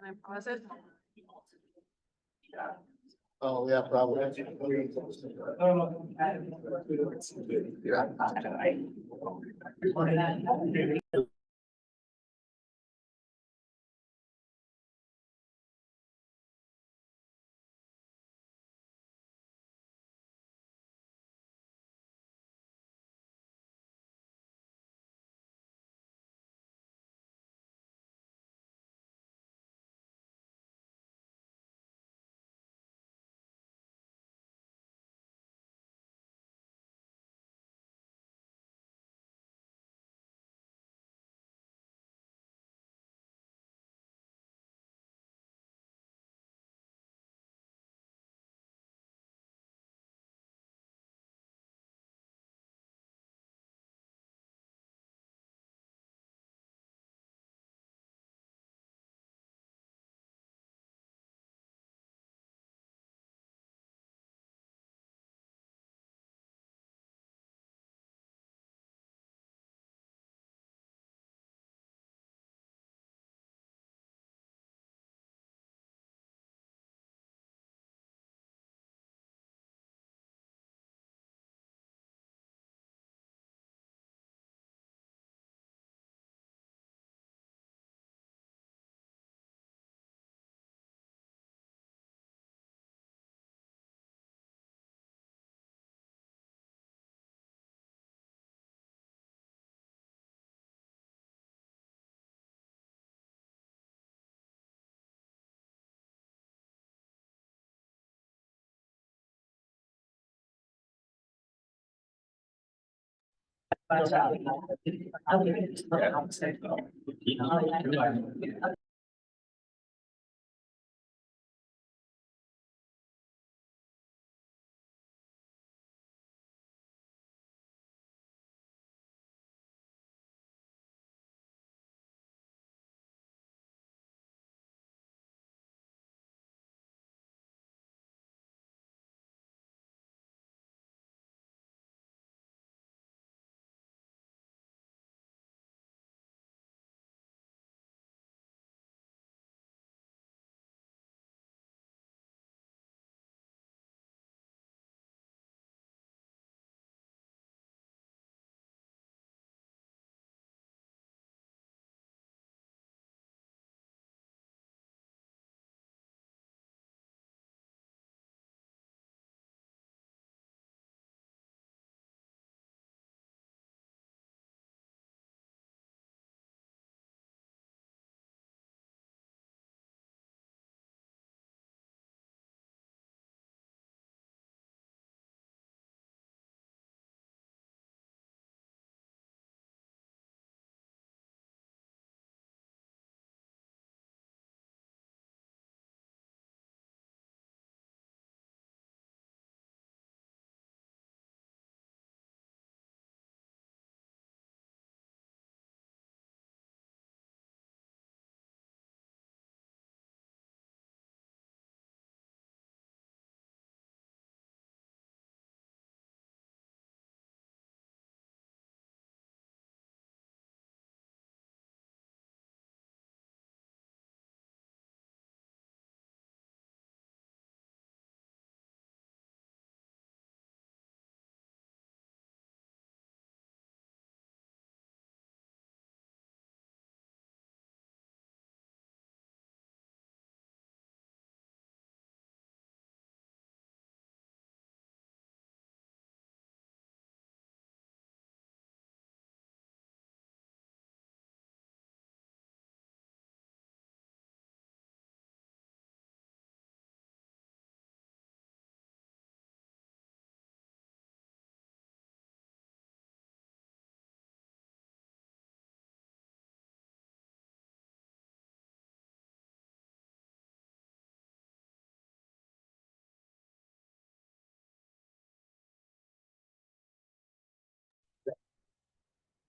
Can I pause it? Oh, yeah, probably.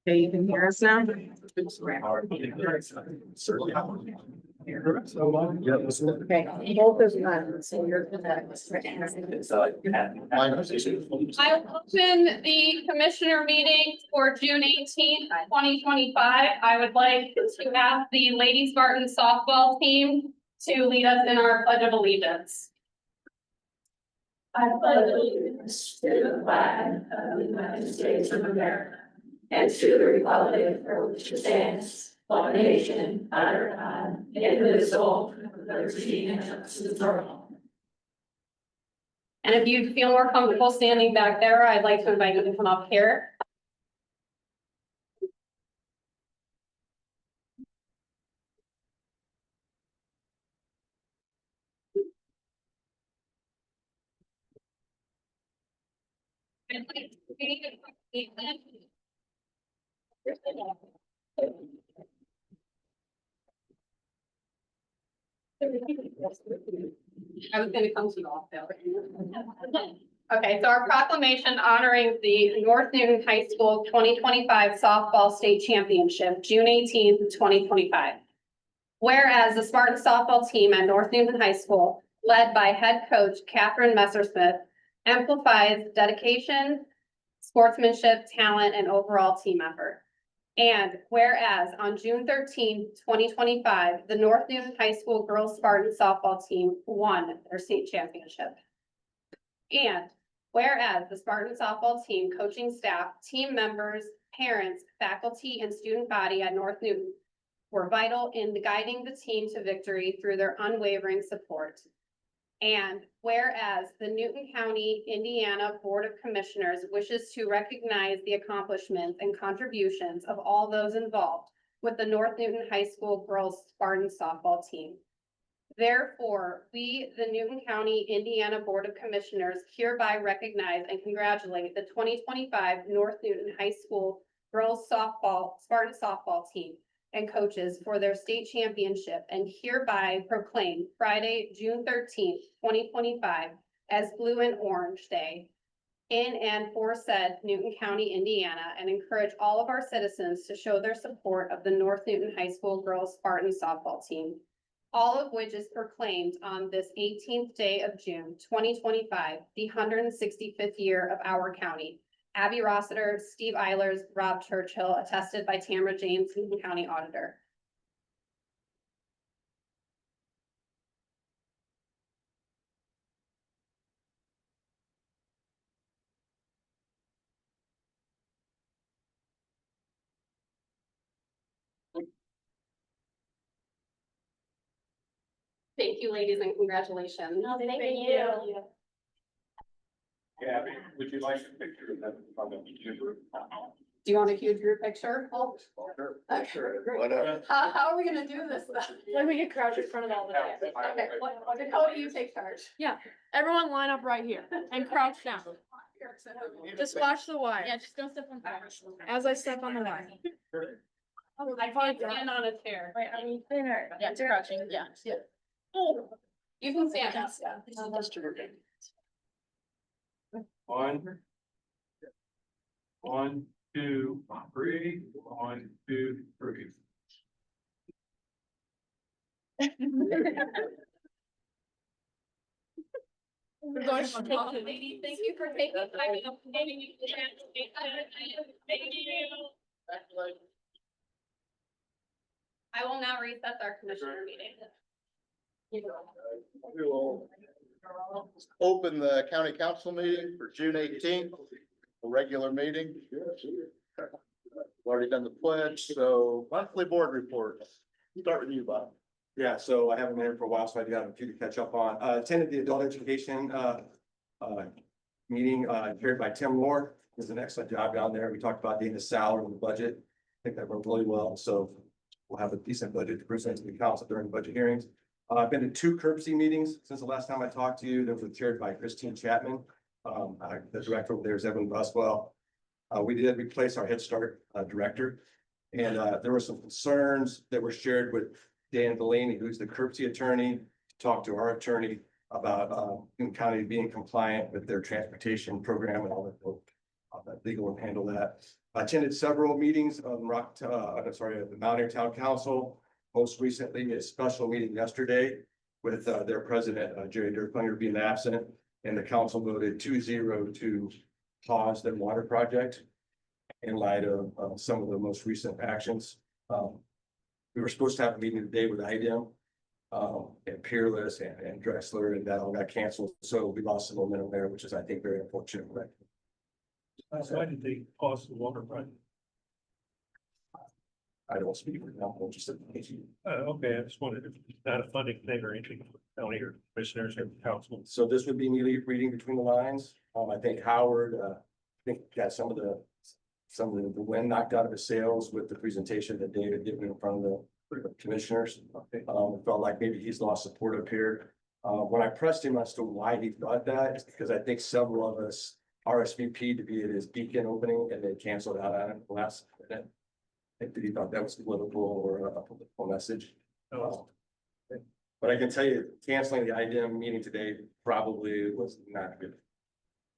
Okay, you can hear us now? Okay, both is none, so you're the next. I open the commissioner meeting for June 18th, 2025. I would like to have the Lady Spartan softball team to lead us in our pledge of allegiance. I pledge allegiance to the flag of the United States of America and to the republic for which it stands, one nation, under God, indivisible, with liberty and justice for all. And if you feel more comfortable standing back there, I'd like to invite you to come up here. I was gonna come to you all, Phil. Okay, so our proclamation honoring the North Newton High School 2025 Softball State Championship, June 18th, 2025. Whereas the Spartan softball team at North Newton High School, led by head coach Catherine Messersmith, amplifies dedication, sportsmanship, talent, and overall team effort. And whereas on June 13th, 2025, the North Newton High School girls Spartan softball team won their state championship. And whereas the Spartan softball team, coaching staff, team members, parents, faculty, and student body at North Newton were vital in guiding the team to victory through their unwavering support. And whereas the Newton County, Indiana Board of Commissioners wishes to recognize the accomplishments and contributions of all those involved with the North Newton High School girls Spartan softball team. Therefore, we, the Newton County, Indiana Board of Commissioners, hereby recognize and congratulate the 2025 North Newton High School girls softball, Spartan softball team and coaches for their state championship, and hereby proclaim Friday, June 13th, 2025 as Blue and Orange Day in and for said Newton County, Indiana, and encourage all of our citizens to show their support of the North Newton High School girls Spartan softball team, all of which is proclaimed on this 18th day of June, 2025, the 165th year of our county. Abby Rossiter, Steve Eilers, Rob Churchill, attested by Tamara James, Newton County Auditor. Thank you, ladies, and congratulations. Thank you. Yeah, would you like a picture of that from the group? Do you want a huge group picture? Sure, whatever. How are we gonna do this then? Like we could crouch in front of all the guys. Okay, Cody, you take charge. Everyone line up right here and crouch down. Just watch the wire. Yeah, just don't step on the wire. As I step on the wire. I can't stand on a chair. Wait, are we thinner? Yeah, it's crouching, yeah. Oh, you can stand up. One, two, three, 1, 2, 3. We're going to take it. Ladies, thank you for taking time and updating me. Thank you. I will now recess our commissioner meeting. We will open the county council meeting for June 18th, a regular meeting. We've already done the pledge, so monthly board reports. Start with you, Bob. Yeah, so I haven't been here for a while, so I do have a few to catch up on. Attended the adult education meeting chaired by Tim Moore. Does an excellent job down there. We talked about the salary and the budget. I think that went really well, so we'll have a decent budget to present to the council during budget hearings. I've been to 2 CURBC meetings since the last time I talked to you. That was chaired by Christine Chapman. The director over there is Evan Buswell. We did replace our Head Start director. And there were some concerns that were shared with Dan Delaney, who's the CURBC attorney, to talk to our attorney about Newton County being compliant with their transportation program and all that legal will handle that. I attended several meetings of the Mount Airy Town Council. Most recently, a special meeting yesterday with their president, Jerry Durklinger, being absent, and the council voted 2-0 to pause their water project in light of some of the most recent actions. We were supposed to have a meeting today with IDEM. and Peerless and Drexler, and that all got canceled. So we lost some momentum there, which is, I think, very unfortunate. So why did they pause the water project? I don't speak for them, I'm just. Okay, I just wondered if it's not a funding thing or anything for county or commissioners or council. So this would be me reading between the lines. I think Howard, I think got some of the wind knocked out of his sails with the presentation that David did in front of the commissioners. It felt like maybe he's lost support up here. When I pressed him as to why he thought that, it's because I think several of us RSVP'd to be at his Beacon opening and they canceled out on it last minute. I think that he thought that was political or a political message. But I can tell you, canceling the IDM meeting today probably was not good.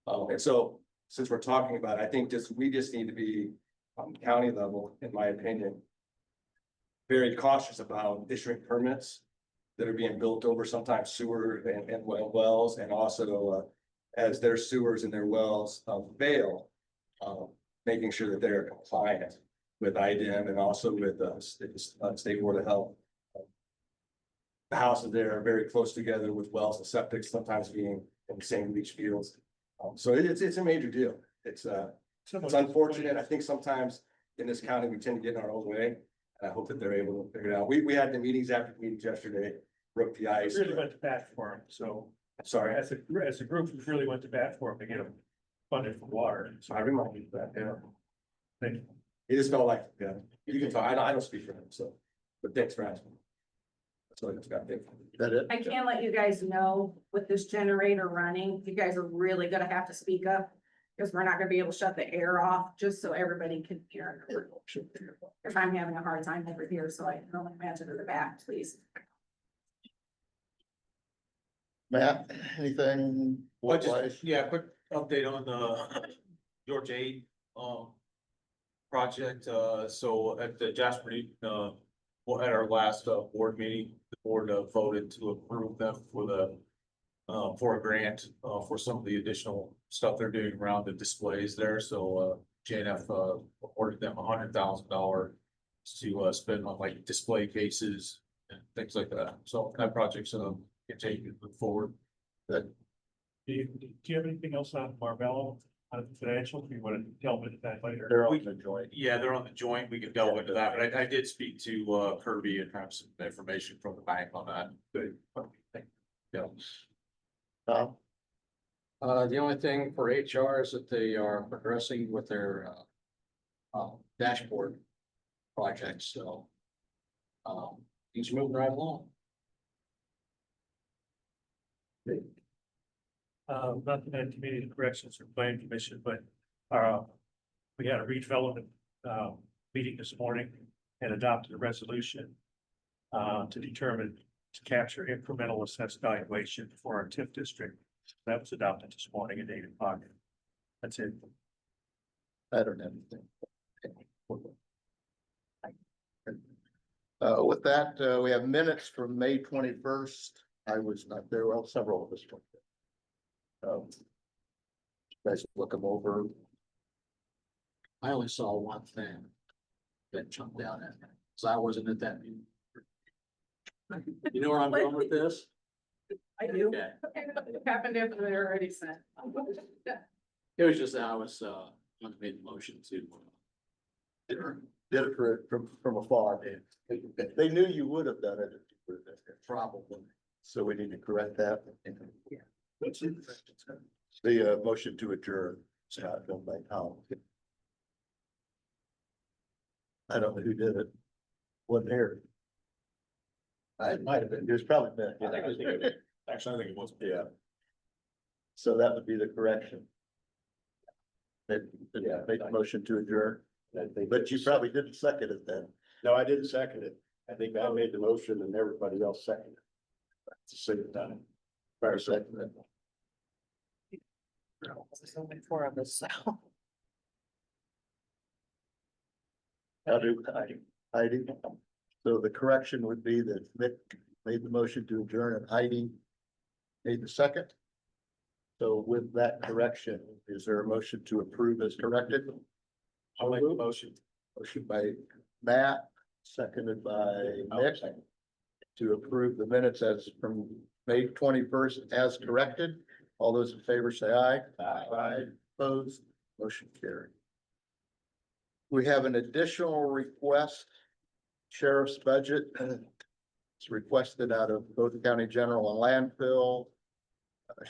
And so, since we're talking about it, I think we just need to be county level, in my opinion, very cautious about issuing permits that are being built over sometimes sewer and wells, and also as their sewers and their wells fail, making sure that they're compliant with IDM and also with State Board of Health. The houses there are very close together with wells and septic, sometimes being in the same leach fields. So it's a major deal. It's unfortunate. I think sometimes in this county, we tend to get in our own way. And I hope that they're able to figure it out. We had the meetings after meetings yesterday, broke the ice. Really went to bat for them, so Sorry, as a group, we really went to bat for them to get them funded for water. So I remind you of that. yeah. Thank you. It just felt like, you can talk, I don't speak for them, so, but thanks for asking. That's all I just got. That it? I can't let you guys know with this generator running, you guys are really gonna have to speak up. Because we're not gonna be able to shut the air off, just so everybody can hear. If I'm having a hard time over here, so I can only imagine in the back, please. Matt, anything? Well, just, wise? yeah, quick update on the George 8, project, so at the Jasper, well, at our last, board meeting, the board voted to approve them for a grant, for some of the additional stuff they're doing around the displays there, so, JNF, awarded them $100,000 to, spend on like display cases and things like that, so that project's, continuing to move forward. Do you have anything else on Marvell, on the financials? You want to tell me that later? They're on the joint. Yeah, they're on the joint. We can delve into that, but I did speak to Kirby and have some information from the bank on that. Good. Yeah. The only thing for HR is that they are progressing with their dashboard project, so things are moving right along. Nothing at community corrections or plan commission, but we had a redevelopment meeting this morning and adopted a resolution to determine to capture incremental assessed valuation for our TIF district. That was adopted this morning at 8 o'clock. That's it. I don't have anything. With that, we have minutes from May 21st. I was not there, well, several of us were. Guys look them over. I only saw one thing that jumped out at me, so I wasn't at that meeting. You know where I'm going with this? I do. Okay. It happened after they already sent. It was just that I was, made the motion to. Did it from afar. They knew you would have done it. If you were there. Probably. So we need to correct that. Yeah. The motion to adjourn, Scott, done by Tom. I don't know who did it. Wasn't here. It might have been, it was probably been. Actually, I think it was. Yeah. So that would be the correction. Make the motion to adjourn, but you probably didn't second it then. No, I didn't second it. I think I made the motion and everybody else seconded it. At the same time. Fire second it. There's only 4 of us, so. How do Heidi? So the correction would be that Nick made the motion to adjourn and Heidi made the second. So with that correction, is there a motion to approve as corrected? I'll make the motion. Motion by Matt, seconded by Nick. to approve the minutes as from May 21st as corrected. All those in favor say aye. Aye. Opposed, motion carried. We have an additional request, sheriff's budget. It's requested out of both county general and landfill.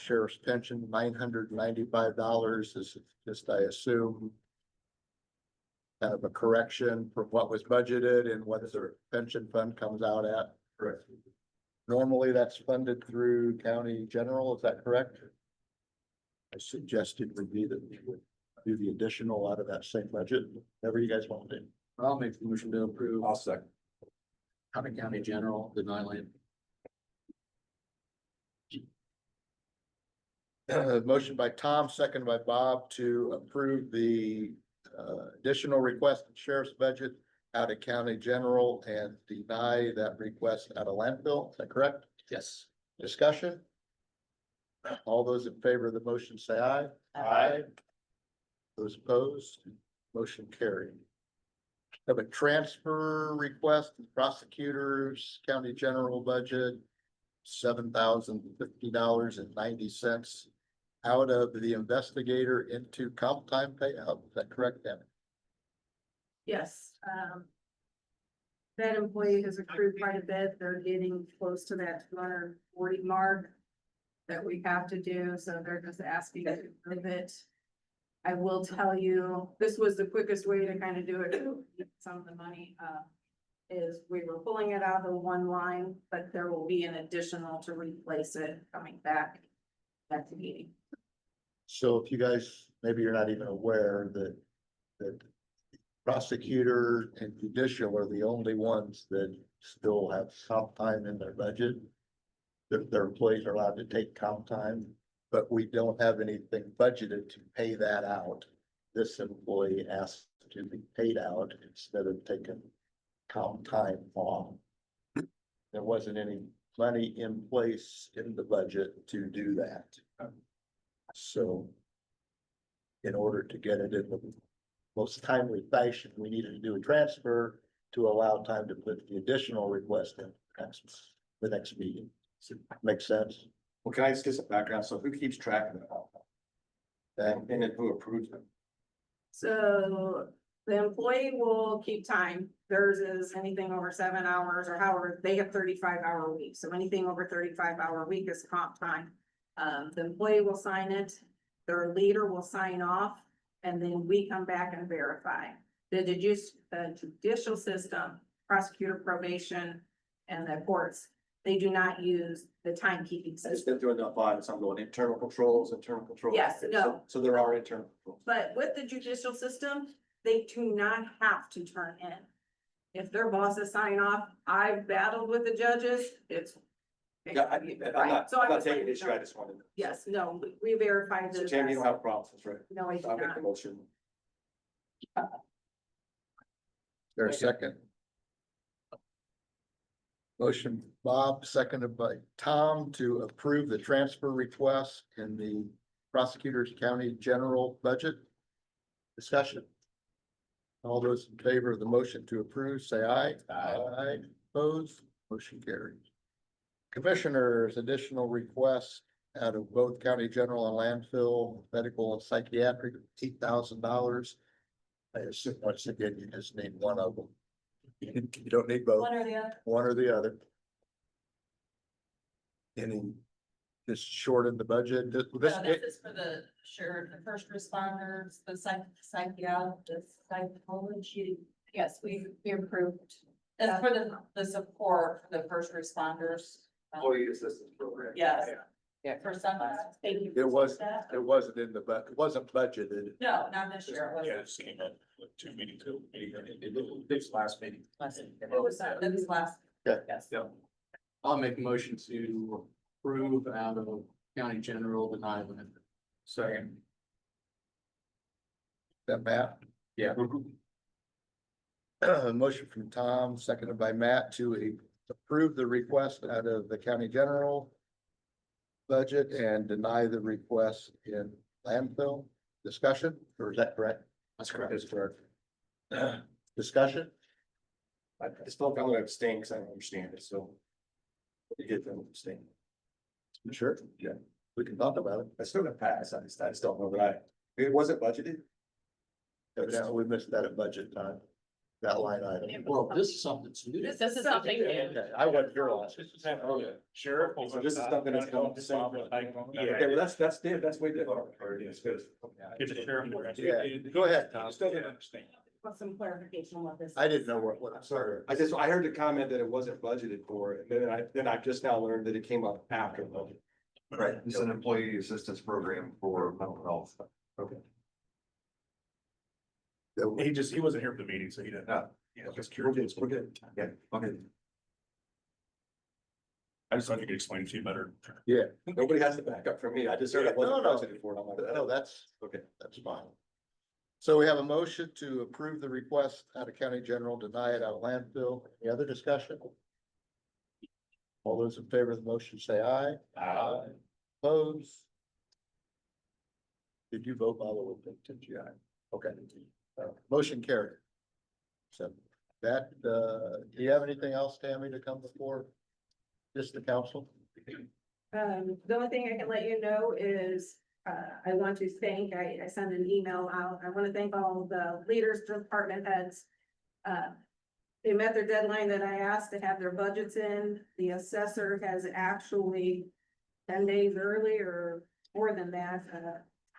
Sheriff's pension, $995 is just, I assume, kind of a correction from what was budgeted and what the pension fund comes out at. Correct. Normally, that's funded through county general, is that correct? I suggested would be that we would do the additional out of that same budget, whatever you guys want to do. I'll make the motion to approve. I'll second. County General, deny land. Motion by Tom, second by Bob to approve the additional request in sheriff's budget out of county general and deny that request out of landfill. Is that correct? Yes. Discussion? All those in favor of the motion say aye. Aye. Those opposed, motion carried. Have a transfer request, prosecutors, county general budget, $7,050.90 out of the investigator into comp time payout. Is that correct, Dan? Yes, that employee has accrued quite a bit. They're getting close to that 240 mark that we have to do, so they're just asking to approve it. I will tell you, this was the quickest way to kind of do it, some of the money, is we were pulling it out of one line, but there will be an additional to replace it coming back at the meeting. So if you guys, maybe you're not even aware that prosecutor and judicial are the only ones that still have comp time in their budget. Their employees are allowed to take comp time, but we don't have anything budgeted to pay that out. This employee asked to be paid out instead of taking comp time off. There wasn't any money in place in the budget to do that. So in order to get it in the most timely fashion, we needed to do a transfer to allow time to put the additional request in the next meeting. Makes sense? Well, can I just get some background? So who keeps track of that? And then who approves it? So the employee will keep time. Theirs is anything over 7 hours or however, they have 35-hour weeks. So anything over 35-hour week is comp time. The employee will sign it, their leader will sign off, and then we come back and verify. The judicial system, prosecutor, probation, and the courts, they do not use the timekeeping It's system. been through enough audits. I'm going internal controls. Yes, Okay, no. So there are internal controls. But with the judicial system, they do not have to turn in. If their bosses sign off, I've battled with the judges, it's. Yeah, I'm Right, so I not was taking like, issue. I just wanted. yes, no, we verified. So that Tammy, you don't that's- have problems, that's right. No, I do I'll make not. the motion. There's a second. Motion Bob, seconded by Tom to approve the transfer request in the prosecutor's county general budget. Discussion. All those in favor of the motion to approve, say aye. Aye. Opposed, motion carries. Commissioners, additional requests out of both county general and landfill, medical and psychiatric, $8,000. I assume once again, you just need one of them. You don't need both. One or the other. One or the other. Any, just shorten the budget, this, No, this is for the sheriff, the first responders, the psychiatrist, the psychology. Yes, we approved. That's for the support for the first responders. Employee assistance program. Yes. Yeah. For some, thank you. it wasn't in the, it wasn't budgeted. No, not this year. It Yeah, wasn't. this came up like 2 meetings ago, this last meeting. It was last. Okay. Yes. Yeah. I'll make a motion to approve out of county general, deny land. Second. That Matt? Yeah. Motion from Tom, seconded by Matt to approve the request out of the county general budget and deny the request in landfill. Discussion, or is that correct? That's correct. That's correct. Discussion? I still, I'm gonna abstain because I don't understand it, so. You get them abstain. Sure. Yeah. We can talk about it. I still got pass, I just don't know that it wasn't budgeted. Evidently, we missed that at budget time. That line item. Well, this is something that's new. This is something. Okay, I wasn't here last. Sure. So this is something that's going to the same. Okay, well, that's way different. It's good. Give the sheriff. Yeah, go ahead. I still didn't understand. Want some clarification on what this. I didn't know what, I'm sorry. I heard the comment that it wasn't budgeted for, and then I just now learned that it came up after the budget. Right, it's an employee assistance program for mental health. Okay. He wasn't here for the meeting, so he didn't. Yeah. Yeah, just We're curious. good, we're good. Yeah, okay. I just thought you could explain it to you better. Nobody has to back up from me. I just heard it wasn't No, no. budgeted for. And I'm like, No, that's, okay. that's fine. So we have a motion to approve the request out of county general, deny it out of landfill. Any other discussion? All those in favor of the motion say aye. Aye. Oppose? Did you vote by the way? Did you? Okay. Motion carried. So that, do you have anything else, Tammy, to come before? Just the council? The only thing I can let you know is, I want to thank, I sent an email out, I want to thank all the leaders, department heads. They met their deadline that I asked to have their budgets in. The assessor has actually 10 days early or more than that.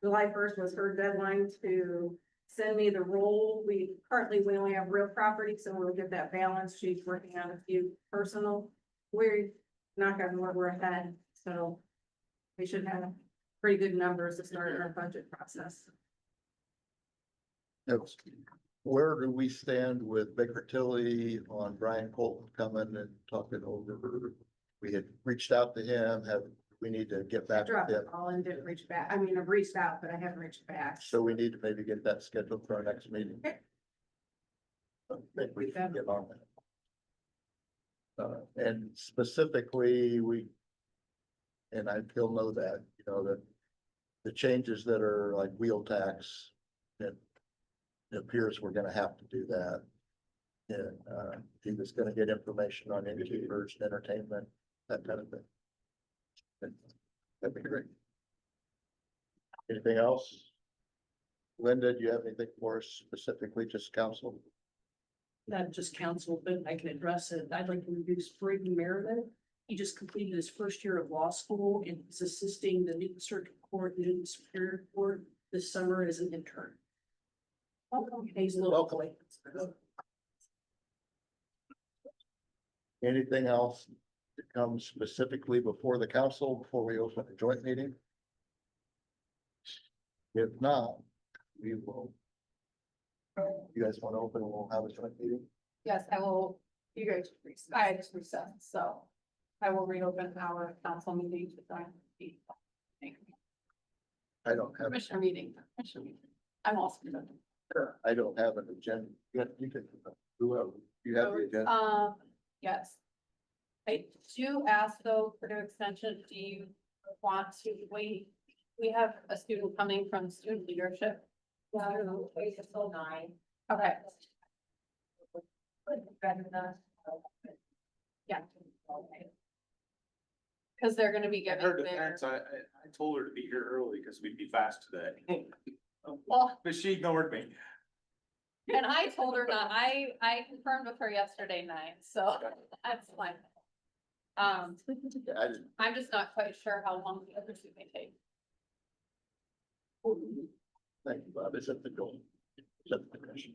July 1st was her deadline to send me the roll. We only have real property, so we'll get that balance. She's working on a few personal. We're not gonna work, we're ahead, so we should have pretty good numbers to start our budget process. Yes. Where do we stand with Baker Tilly on Brian Colton coming and talking over? We had reached out to him, we need to get I back dropped with the him. call and didn't reach back. I mean, I've reached out, but I haven't reached back. So we need to maybe get that scheduled for our next meeting. Okay. I think we can get on that. And specifically, and he'll know that, you know, that the changes that are like wheel tax, it appears we're gonna have to do that. And, he was gonna get information on innkeepers, entertainment, that kind of thing. That'd be great. Anything else? Linda, do you have anything for us specifically, just council? Not just council, but I can address it. I'd like to introduce Braden Merriman. He just completed his first year of law school and is assisting the Newton Circuit Court, Newton Superior Court this summer as an intern. Welcome. He's a little Welcome. boy. Anything else that comes specifically before the council, before we open the joint meeting? If not, we will. You guys want to open, and we'll have a joint meeting? Yes, I will, you guys, I just recessed, so I will reopen our council meeting to join the I don't have, commissioner meeting. I'm also. I don't have an agenda. You can, whoever, you have the agenda. Yes. I do ask though, for the extension, do you want to wait? We have a student coming from student leadership. Yeah, wait until 9. Okay, Yeah. because they're gonna be I giving heard the their, parents, I told her to be here early because we'd be fast today, well, but she ignored me. and I told her not, I confirmed with her yesterday night, so that's fine. I didn't. I'm just not quite sure how long the other two may take. Thank you, Bob. Is that the goal? Is that the question?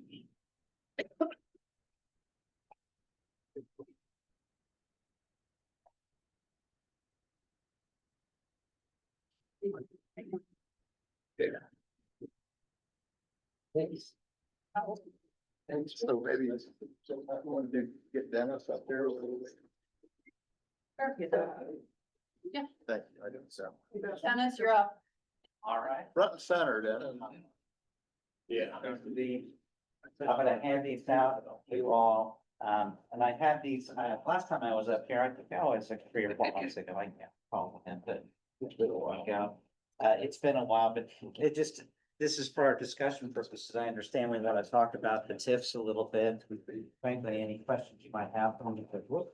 Thanks. Thanks. So maybe, so I wanted to get Dennis up there a little bit. Yeah. Thank you. I didn't sound. Dennis, you're up. All right. Front and center, Dennis. Yeah. I'm gonna hand these out to you all, and I had these, last time I was up here, I think, oh, it's like 3 or 4 months ago, I can't call him, but it's been a while ago. It's been a while, but it just, this is for our discussion purposes. I understand we want to talk about the TIFs a little bit. Frankly, any questions you might have, from me, but whoop.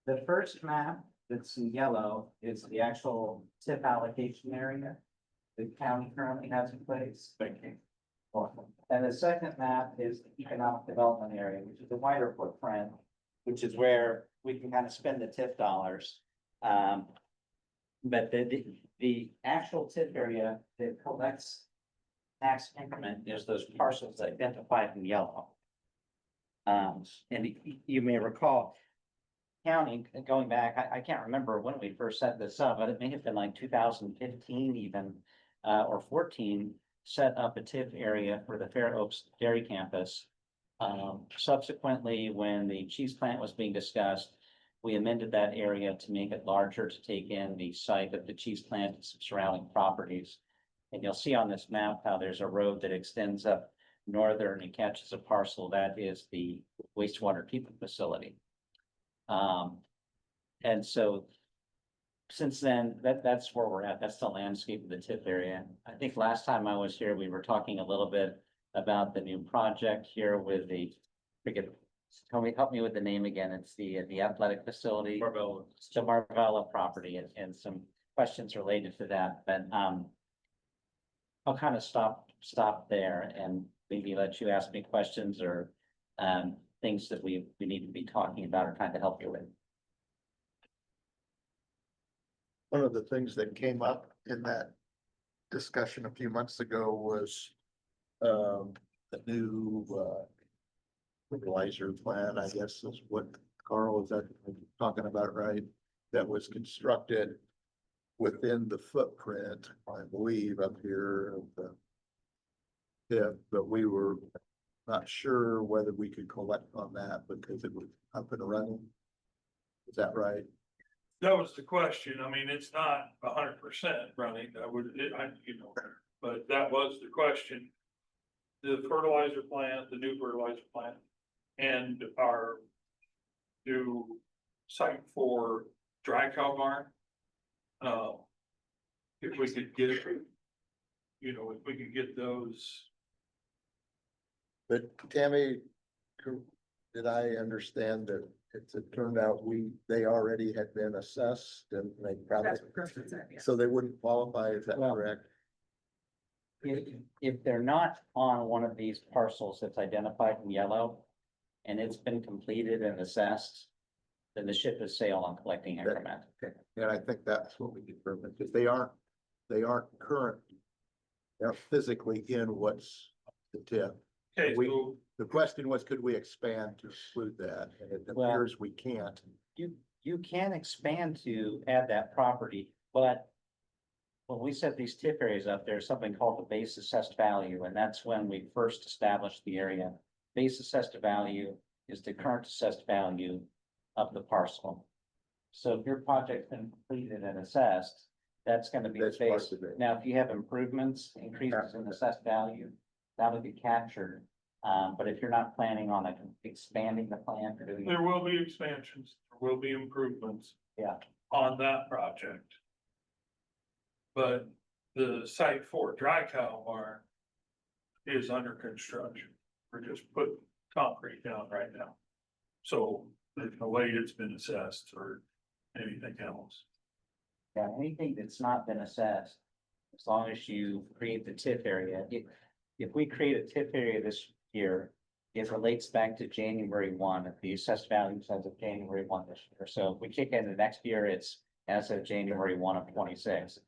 The first map that's in yellow is the actual tip allocation area the county currently has in place. Thank you. And the second map is the economic development area, which is a wider footprint, which is where we can kind of spend the TIF dollars. But the actual TIF area that collects tax increment is those parcels identified in yellow. And you may recall, county, going back, I can't remember when we first set this up, but it may have been like 2015 even, or 14, set up a TIF area for the Fair Oaks Dairy Campus. Subsequently, when the cheese plant was being discussed, we amended that area to make it larger to take in the site of the cheese plant and some surrounding properties. And you'll see on this map how there's a road that extends up northern and catches a parcel. That is the wastewater treatment facility. And so since then, that's where we're at. That's the landscape of the TIF area. I think last time I was here, we were talking a little bit about the new project here with the, help me with the name again. It's the athletic facility. Marvella. The Marvella property and some questions related to that, but, I'll kind of stop there and maybe let you ask me questions or, things that we need to be talking about or trying to help you with. One of the things that came up in that discussion a few months ago was the new fertilizer plan, I guess is what Carl is that talking about, right? That was constructed within the footprint, I believe, up here of the TIF, but we were not sure whether we could collect on that because it was up and running. Is that right? That was the question. I mean, it's not 100% running. But that was the question. The fertilizer plant, the new fertilizer plant, and our new site for dry cow barn. If we could get, if we could get those. But Tammy, did I understand that it turned out they already had been assessed and they probably, That's what Kristen said, yeah. so they wouldn't qualify, is that Well, correct? If they're not on one of these parcels that's identified in yellow and it's been completed and assessed, then the ship has sailed on collecting increment. Okay, and I think that's what we determined, because they aren't current. They're physically in what's the TIF. Okay, We- so The question was, could we expand to include that? And it Well- appears we can't. You can expand to add that property, but when we set these TIF areas up, there's something called the base assessed value, and that's when we first established the area. Base assessed value is the current assessed value of the parcel. So if your project's been completed and assessed, that's gonna be the That's part base. of it. Now, if you have improvements, increases in assessed value, that would be captured. But if you're not planning on expanding the plant or doing. there will be expansions, there will be improvements. Yeah. On that project. But the site for dry cow barn is under construction. We're just putting concrete down right now. So there's no way it's been assessed or anything else. Yeah, anything that's not been assessed, as long as you create the TIF area, if we create a TIF area this year. It relates back to January 1, if the assessed values as of January 1 this year, so if we kick in the next year, it's as of January 1 of 26.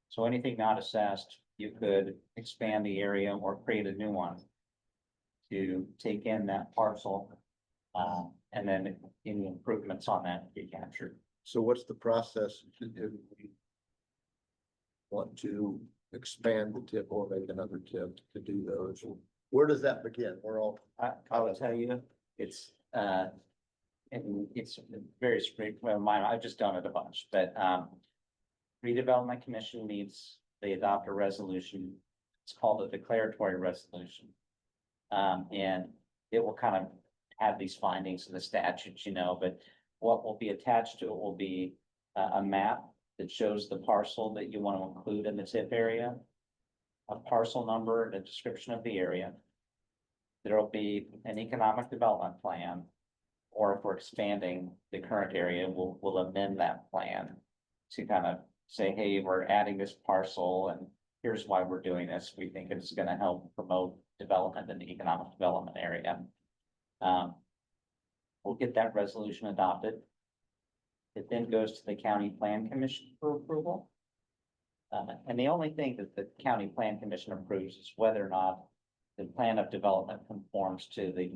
So anything not assessed, you could expand the area or create a new one. To take in that parcel, and then any improvements on that be captured. So what's the process if we want to expand the TIF or make another TIF to do those? Where does that begin? We're all. I will tell you, it's, and it's very straightforward. Mine, I've just done it a bunch, but, redevelopment commission needs, they adopt a resolution. It's called a declaratory resolution. And it will kind of have these findings in the statutes, but what will be attached to it will be a map that shows the parcel that you want to include in the TIF area. A parcel number and a description of the area. There will be an economic development plan. or if we're expanding the current area, we'll amend that plan to kind of say, hey, we're adding this parcel and here's why we're doing this. We think it's gonna help promote development in the economic development area. We'll get that resolution adopted. It then goes to the county plan commission for approval. And the only thing that the county plan commission approves is whether or not the plan of development conforms to the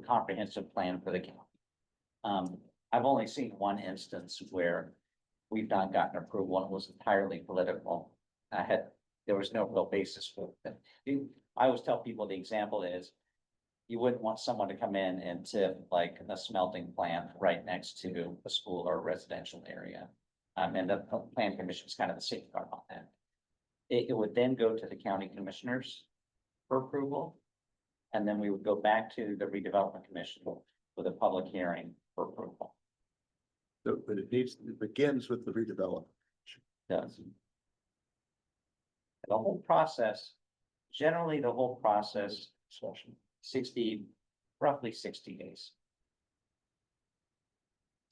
comprehensive plan for the county. I've only seen one instance where we've not gotten approval and it was entirely political. There was no real basis for it. I always tell people the example is, you wouldn't want someone to come in and tip like a smelting plant right next to a school or a residential area. And the plan commission is kind of the safeguard on that. It would then go to the county commissioners for approval. And then we would go back to the redevelopment commission with a public hearing for approval. So, but it begins with the redevelopment. Does. The whole process, generally the whole process, 60, roughly 60 days.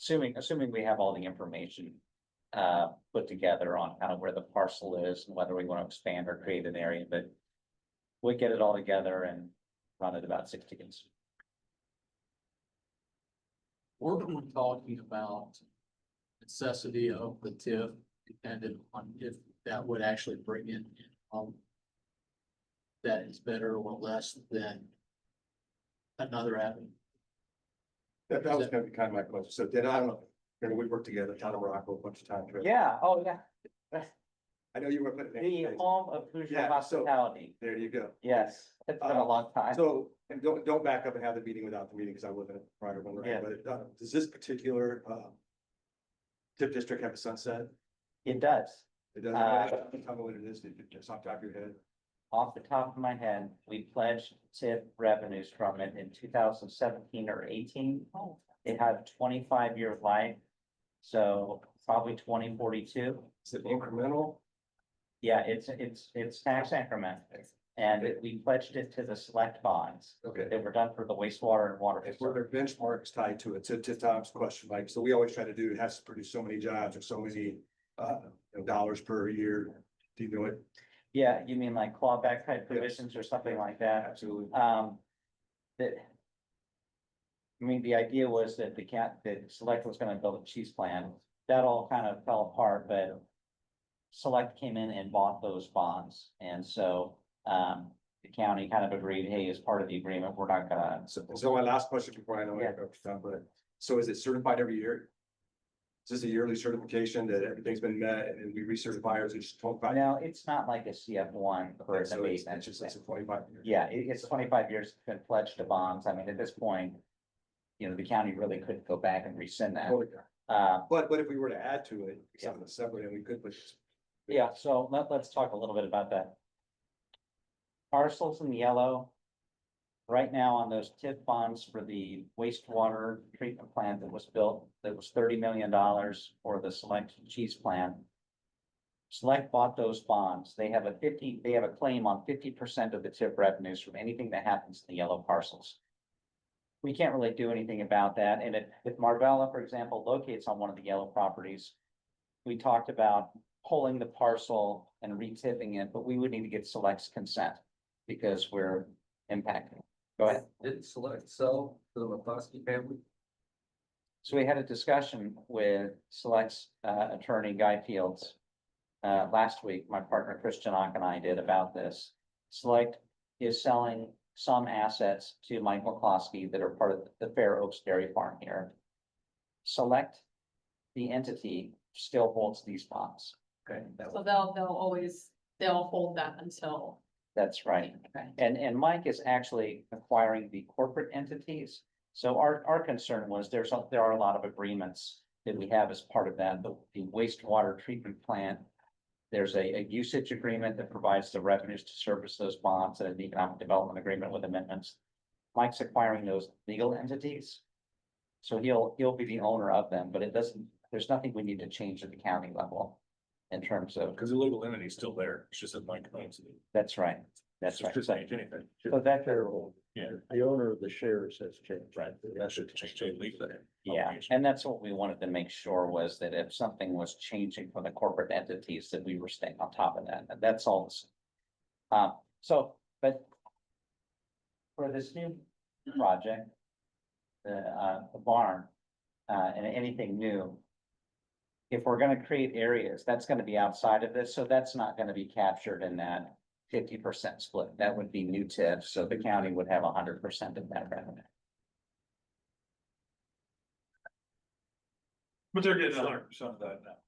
Assuming we have all the information put together on kind of where the parcel is and whether we want to expand or create an area, but we get it all together and run it about 60 days. We're talking about necessity of the TIF dependent on if that would actually bring in income that is better or less than another avenue. That was gonna be kind of my question. So then I don't know, we worked together, Town of Morocco, a bunch of times. right? Yeah, oh, yeah. I know you were putting. The home of Hoosier Yeah, so- hospitality. There you go. Yes, it's been a long time. So, and don't back up and have the meeting without the meeting, because I wasn't a prior one, Yeah. right? But does this particular TIF district have a sunset? It does. It doesn't. Tell me what it is, it's off the top of your head. Off the top of my head, we pledged TIP revenues from it in 2017 or 18. It had a 25-year life, so probably 2042. Is it incremental? Yeah, it's tax increment, and we pledged it to the select bonds. Okay. They were done for the wastewater and water. Were there benchmarks tied to it? To Tom's question, Mike, so we always try to do, it has to produce so many jobs or so many dollars per year. Do you know it? Yeah, you mean like clawback type provisions or something like that? Absolutely. The idea was that the select was gonna build a cheese plant. That all kind of fell apart, but select came in and bought those bonds. And so, the county kind of agreed, hey, as part of the agreement, we're not gonna. So my last question before I know, Yeah. but so is it certified every year? Is this a yearly certification that everything's been met and then we recertify, or is it just 25? No, it's not like a CF1 for Okay, the so it's maintenance. just, it's a 25 year. Yeah, it's 25 years, it's been pledged to bonds. I mean, at this point, the county really couldn't go back and rescind that. Totally. Uh, But if we were to add to it, something separate, and we could put. yeah, so let's talk a little bit about that. Parcels in yellow. Right now on those TIF bonds for the wastewater treatment plant that was built, that was $30 million for the Select cheese plant. Select bought those bonds. They have a claim on 50% of the TIF revenues from anything that happens in the yellow parcels. We can't really do anything about that. And if Marvella, for example, locates on one of the yellow properties, we talked about pulling the parcel and re-tipping it, but we would need to get Select's consent because we're impacting. Go ahead. Didn't Select sell to the McCloskey family? So we had a discussion with Select's attorney Guy Fields last week. My partner Christian Ock and I did about this. Select is selling some assets to Mike McCloskey that are part of the Fair Oaks Dairy Farm here. Select, the entity, still holds these bonds. Okay. So they'll hold that until. That's right. Okay. And Mike is actually acquiring the corporate entities. So our concern was there are a lot of agreements that we have as part of that, the wastewater treatment plant. There's a usage agreement that provides the revenues to service those bonds and an economic development agreement with amendments. Mike's acquiring those legal entities. So he'll be the owner of them, but there's nothing we need to change at the county level in terms of. Because the legal entity is still there, it's just that Mike owns it. That's right. That's right. Just change anything. So that's, Yeah. The owner of the shares has changed. Right. That should change, leave that. yeah, and that's what we wanted to make sure was that if something was changing for the corporate entities, that we were staying on top of that. And that's all. So, but for this new project, the barn, and anything new, if we're gonna create areas, that's gonna be outside of this, so that's not gonna be captured in that 50% split. That would be new TIF, so the county would have 100% of that revenue. But they're getting 100% of that now.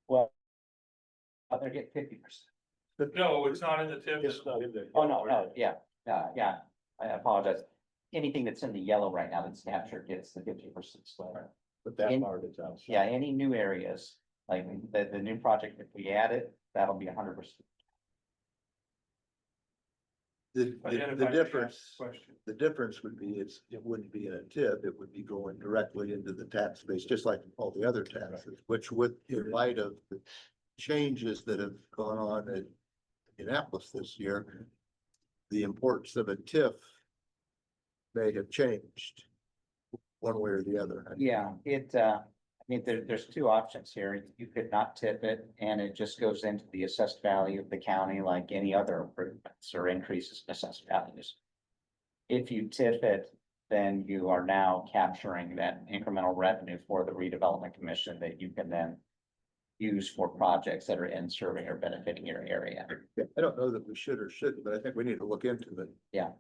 Well, they're getting 50%. No, it's not in the TIF. It's not in there. Oh, no, yeah, yeah, I apologize. Anything that's in the yellow right now that's captured gets the 50% split. But that In- part is outside. Yeah, any new areas, like the new project, if we add it, that'll be 100%. The difference would be, it wouldn't be in a tip, it would be going directly into the tax base, just like all the other taxes, which would, in light of the changes that have gone on at Indianapolis this year, the importance of a TIF may have changed one way or the other. Yeah, I mean, there's two options here. You could not tip it and it just goes into the assessed value of the county like any other improvements or increases in assessed values. If you tip it, then you are now capturing that incremental revenue for the redevelopment commission that you can then use for projects that are in serving or benefiting your area. I don't know that we should or shouldn't, but I think we need to look into it. Yeah,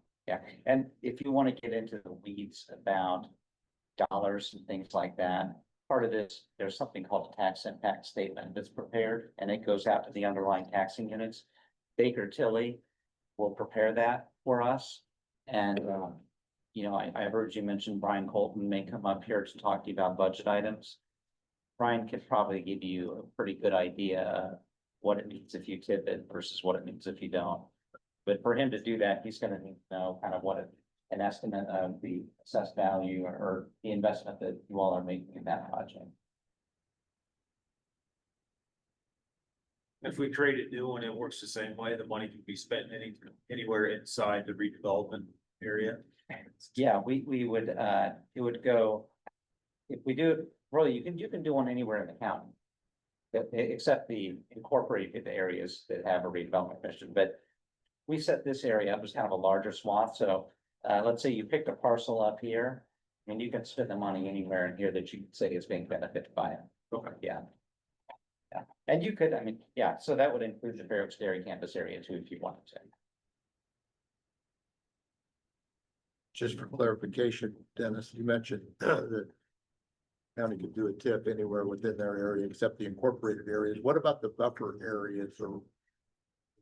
and if you want to get into the weeds about dollars and things like that, part of this, there's something called a tax impact statement that's prepared, and it goes out to the underlying taxing units. Baker Tilly will prepare that for us, and, you know, I heard you mention Brian Colton may come up here to talk to you about budget items. Brian could probably give you a pretty good idea of what it means if you tip it versus what it means if you don't. But for him to do that, he's gonna need to know kind of what an estimate of the assessed value or the investment that you all are making in that project. If we create it new and it works the same way, the money can be spent anywhere inside the redevelopment area. Yeah, we would, it would go, if we do it, really, you can do one anywhere in the county. Except the incorporated areas that have a redevelopment commission, but we set this area up as kind of a larger swath, so let's say you picked a parcel up here. And you can spend the money anywhere in here that you could say is being benefited by it. Okay. Yeah. Yeah, and you could, I mean, yeah, so that would include the Fair Oaks Dairy campus area too, if you wanted to. Just for clarification, Dennis, you mentioned that county could do a tip anywhere within their area except the incorporated areas. What about the buffer areas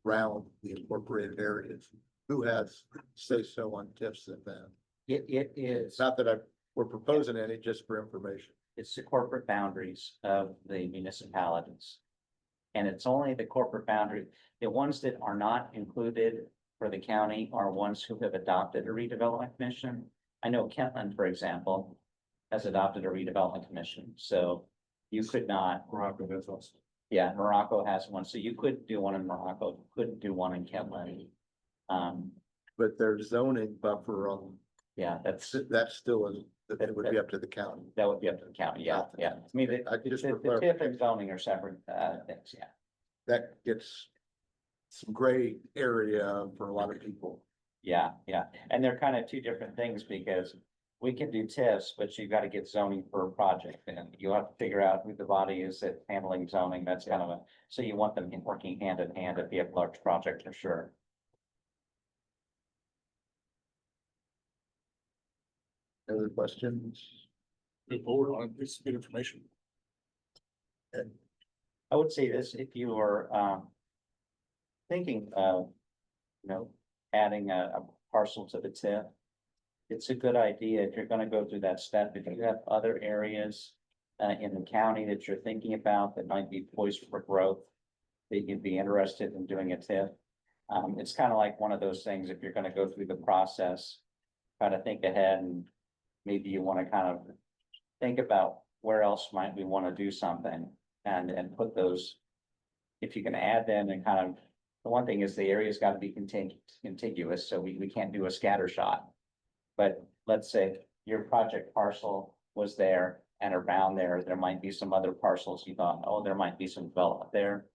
around the incorporated areas? Who has say so on tips in that? It is, Not that we're proposing any, just for information. it's the corporate boundaries of the municipalities. And it's only the corporate boundary, the ones that are not included for the county are ones who have adopted a redevelopment commission. I know Kentland, for example, has adopted a redevelopment commission, so you could not. Morocco, that's also. Yeah, Morocco has one, so you couldn't do one in Morocco, you couldn't do one in Kentland. But there's zoning buffer on, Yeah, that still is, that would be up to the county. would be up to the county, yeah. I mean, I just the for TIF and clarification, zoning are separate, things, yeah. that gets some gray area for a lot of people. Yeah, and they're kind of two different things because we can do TIFs, but you gotta get zoning for a project and you have to figure out who the body is that's handling zoning. That's kind of so you want them working hand in hand if you have a large project for sure. Other questions? Move forward on it. It's good information. I would say this, if you are, thinking of, you know, adding a parcel to the TIF. It's a good idea if you're gonna go through that step, if you have other areas in the county that you're thinking about that might be poised for growth. That you'd be interested in doing a TIF. It's kind of like one of those things, if you're gonna go through the process, try to think ahead and maybe you want to kind of think about where else might we want to do something and put those. If you can add them and kind of the one thing is the area's gotta be contiguous, so we can't do a scatter shot. But let's say your project parcel was there and around there might be some other parcels you thought, oh, there might be some development there.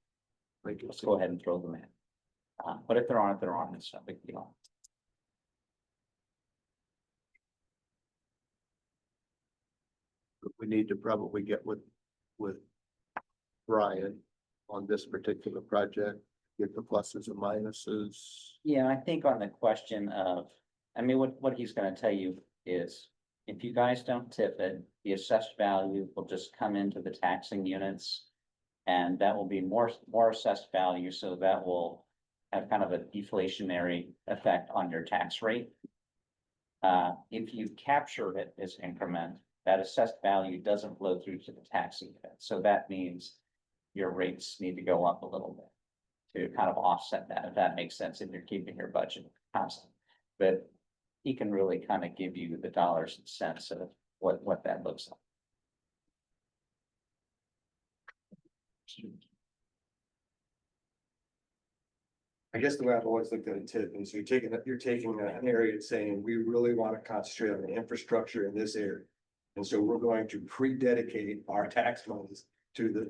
Let's go ahead and throw them in. But if there aren't, there aren't, it's no big deal. We need to probably get with Brian on this particular project, get the pluses and minuses. Yeah, I think on the question of, I mean, what he's gonna tell you is, if you guys don't tip it, the assessed value will just come into the taxing units. And that will be more assessed value, so that will have kind of a deflationary effect on your tax rate. If you capture it as increment, that assessed value doesn't flow through to the taxing unit, so that means your rates need to go up a little bit to kind of offset that, if that makes sense, if you're keeping your budget constant. But he can really kind of give you the dollars and cents of what that looks like. I guess the way I've always looked at it, too, is you're taking an area and saying, we really want to concentrate on the infrastructure in this area. And so we're going to pre-dedicate our tax monies to the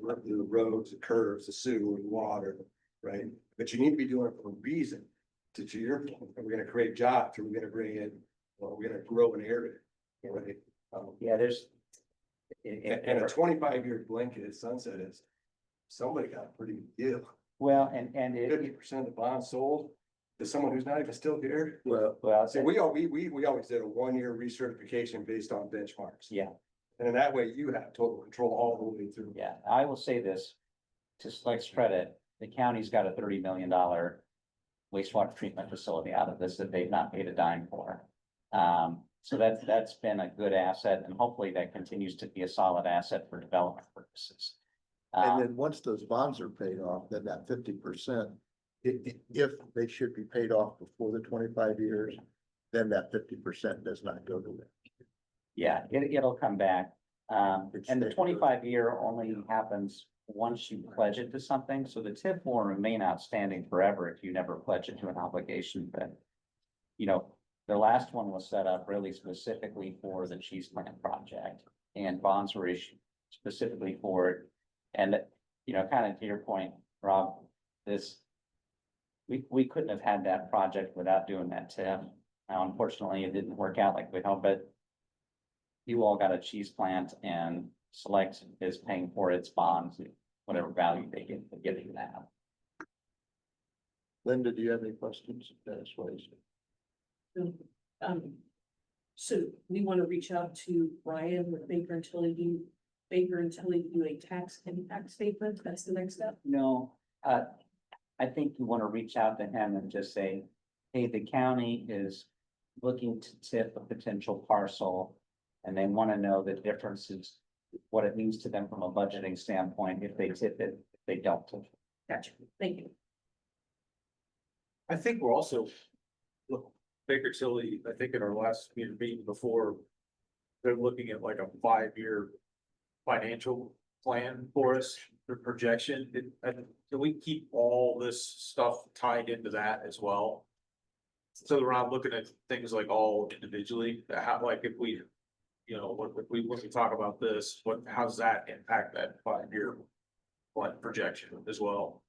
roads, the curves, the sewer, the water, right? But you need to be doing it for a reason. To your point, are we gonna create jobs, or are we gonna bring in, or are we gonna grow an area? Right? Yeah, there's. And a 25-year blanket sunset is, somebody got a pretty good deal. Well, and 50% of the bonds sold to someone who's not even still here. well, So we always did a 1-year recertification based on benchmarks. yeah. And in that way, you have total control all the way through. Yeah, I will say this, to Select credit, the county's got a $30 million wastewater treatment facility out of this that they've not paid a dime for. So that's been a good asset, and hopefully that continues to be a solid asset for development purposes. And then once those bonds are paid off, then that 50%, if they should be paid off before the 25 years, then that 50% does not go to them. Yeah, it'll come back. And the 25-year only happens once you pledge it to something, so the TIF will remain outstanding forever if you never pledge it to an obligation, but. You know, the last one was set up really specifically for the Cheese Plant project, and bonds were issued specifically for it. And, you know, kind of to your point, Rob, we couldn't have had that project without doing that TIF. Now, unfortunately, it didn't work out like we hoped, but you all got a cheese plant, and Select is paying for its bonds, whatever value they get in that. Linda, do you have any questions? Dennis, what is it? So we want to reach out to Brian with Baker and Tilly do a tax impact statement. That's the next step. No, I think you want to reach out to him and just say, hey, the county is looking to tip a potential parcel. And they want to know the differences, what it means to them from a budgeting standpoint, if they tip it, if they don't tip it. Gotcha. Thank you. I think we're also, look, Baker Tilly, I think in our last meeting before, they're looking at like a 5-year financial plan for us, the projection. Can we keep all this stuff tied into that as well? So we're not looking at things like all individually, how, like if we, you know, when we talk about this, how does that impact that 5-year plan projection as well?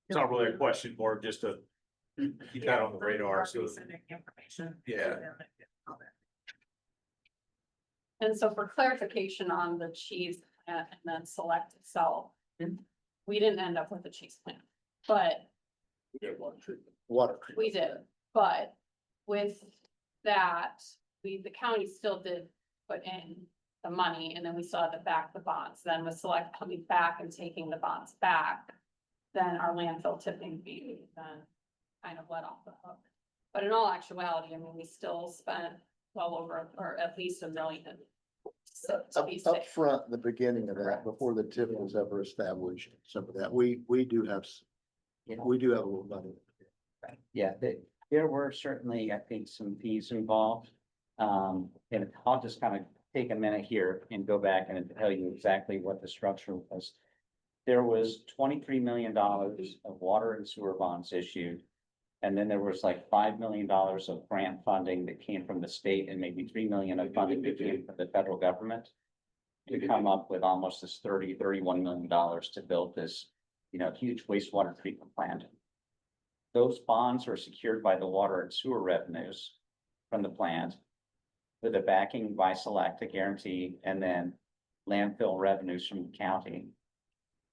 It's not really a question, more just to keep that on the radar, so. Information. Yeah. And so for clarification on the cheese plant and then Select itself, we didn't end up with a cheese plant, but Water. we did, but with that, the county still did put in the money, and then we still had to back the bonds. Then with Select coming back and taking the bonds back, then our landfill tipping fee then kind of let off the hook. But in all actuality, I mean, we still spent well over, or at least $1 million. To be Up safe. front, in the beginning of that, before the TIF was ever established, some of that, we do have a little money. Yeah, there were certainly, I think, some fees involved. And I'll just kind of take a minute here and go back and tell you exactly what the structure was. there was $23 million of water and sewer bonds issued. And then there was like $5 million of grant funding that came from the state and maybe 3 million of funding that came from the federal government. To come up with almost this $31 million to build this, huge wastewater treatment plant. Those bonds are secured by the water and sewer revenues from the plant. With a backing by Select to guarantee, and then landfill revenues from the county.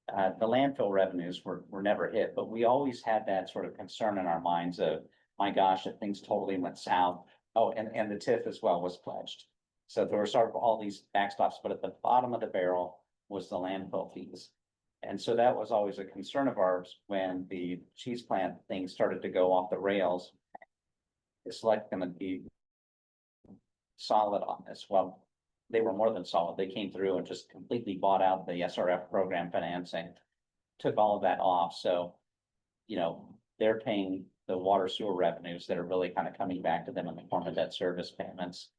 The landfill revenues were never hit, but we always had that sort of concern in our minds of, my gosh, if things totally went south. Oh, and the TIF as well was pledged. So there were sort of all these backstops, but at the bottom of the barrel was the landfill fees. And so that was always a concern of ours when the cheese plant thing started to go off the rails. Is Select gonna be solid on this? Well, they were more than solid. They came through and just completely bought out the SRF program financing, took all of that off. So, they're paying the water sewer revenues that are really kind of coming back to them in the form of debt service payments.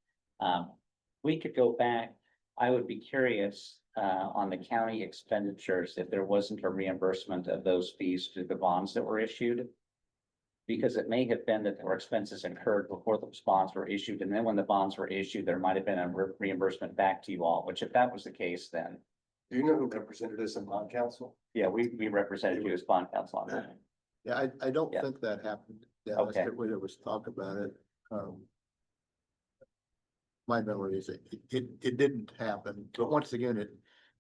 We could go back. I would be curious on the county expenditures if there wasn't a reimbursement of those fees through the bonds that were issued. Because it may have been that there were expenses incurred before those bonds were issued, and then when the bonds were issued, there might have been a reimbursement back to you all, which if that was the case, then. Do you know who represented us in bond council? Yeah, we represented you as bond counsel on that. Yeah, I don't Yeah. think that happened. Yeah, Okay. there was talk about it. My memory is it didn't happen, but once again,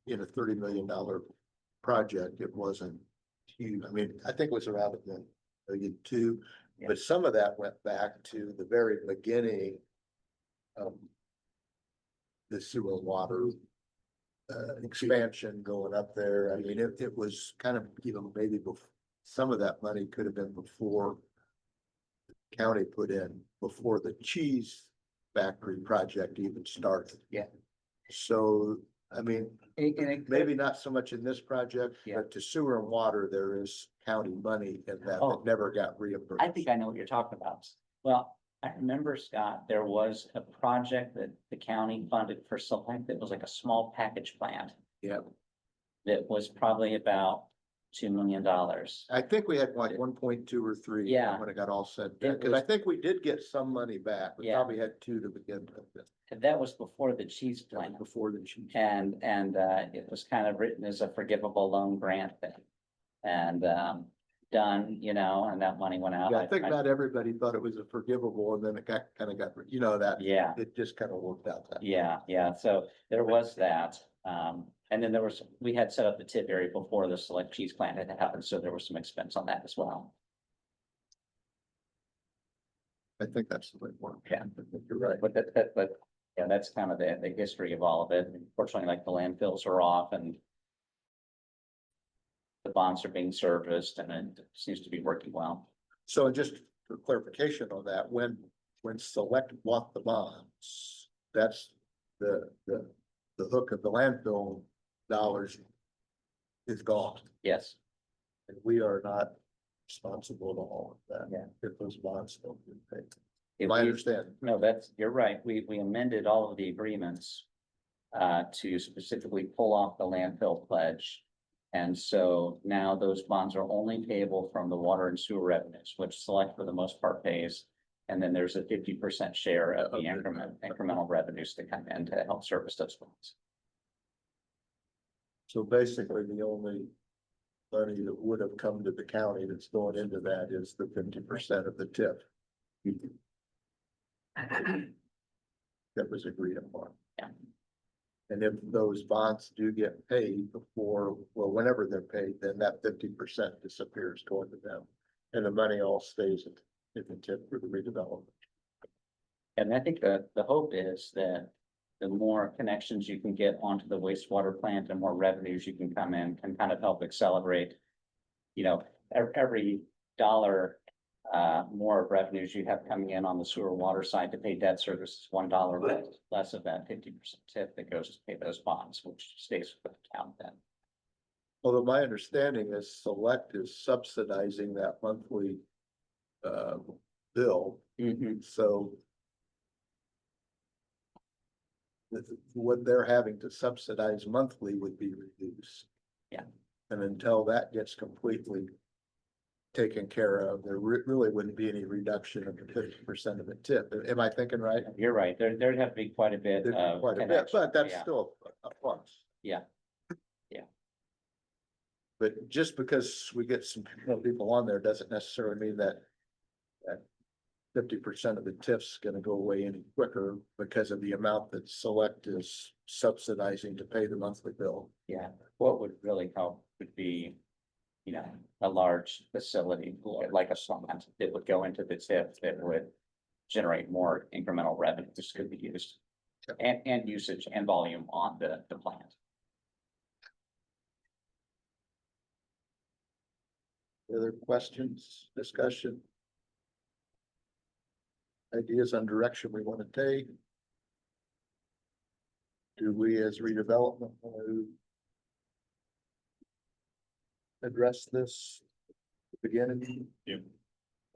in a $30 million project, it wasn't huge. I mean, I think it was around $1.2 million, Yeah. but some of that went back to the very beginning of the sewer water expansion going up there. I mean, it was kind of, maybe before, some of that money could have been before the county put in, before the cheese factory project even started. Yeah. So, I mean, maybe not so much in this project, Yeah. but to sewer and water, there is county money in that Oh. that never got reimbursed. I think I know what you're talking about. Well, I remember, Scott, there was a project that the county funded for Select that was like a small package plant. Yeah. That was probably about $2 million. I think we had like 1.2 or 3. Yeah. When it got all said, It because I was- think we did get some money back. We Yeah. probably had 2 to begin with. And that was before the cheese That was plant. before the cheese. And it was kind of written as a forgivable loan grant thing. And done, and that money went out. Yeah, I think not everybody thought it was a forgivable, and then it got, that, Yeah, it just kind of worked out that. yeah. So there was that. And then we had set up the tip area before the Select cheese plant had happened, so there was some expense on that as well. I think that's the way it worked. Yeah. I think you're right. But yeah, that's kind of the history of all of it. Unfortunately, like the landfills are off and the bonds are being serviced and it seems to be working well. So just for clarification on that, when Select bought the bonds, that's the hook of the landfill dollars is gone. Yes, And we are not responsible to all of that. Yeah. If those bonds don't get paid. If My we- understanding. no, you're right. We amended all of the agreements to specifically pull off the landfill pledge. And so now those bonds are only payable from the water and sewer revenues, which Select for the most part pays. And then there's a 50% share of the incremental revenues to come in to help service those bonds. So basically, the only money that would have come to the county that's going into that is the 50% of the tip. That was agreed upon. Yeah. And if those bonds do get paid before, well, whenever they're paid, then that 50% disappears toward them. And the money all stays in the tip for the redevelopment. And I think the hope is that the more connections you can get onto the wastewater plant and more revenues you can come in can kind of help accelerate. Every dollar more of revenues you have coming in on the sewer water side to pay debt service, $1 less of that 50% tip that goes to pay those bonds, which stays with the town then. Although my understanding is Select is subsidizing that monthly bill, so what they're having to subsidize monthly would be reduced. Yeah. And until that gets completely taken care of, there really wouldn't be any reduction of the 50% of the tip. Am I thinking right? You're right, there'd have to be quite a bit There'd be of. quite a bit, connection, but that's yeah. still a plus. Yeah. But just because we get some people on there doesn't necessarily mean that 50% of the TIF's gonna go away any quicker because of the amount that Select is subsidizing to pay the monthly bill. Yeah, what would really help would be, you know, a large facility, like a plant that would go into the tip that would generate more incremental revenues could be used. And usage and volume on the plant. Other questions, discussion? Ideas on direction we want to take? Do we as redevelopment want to address this at the beginning? Yeah.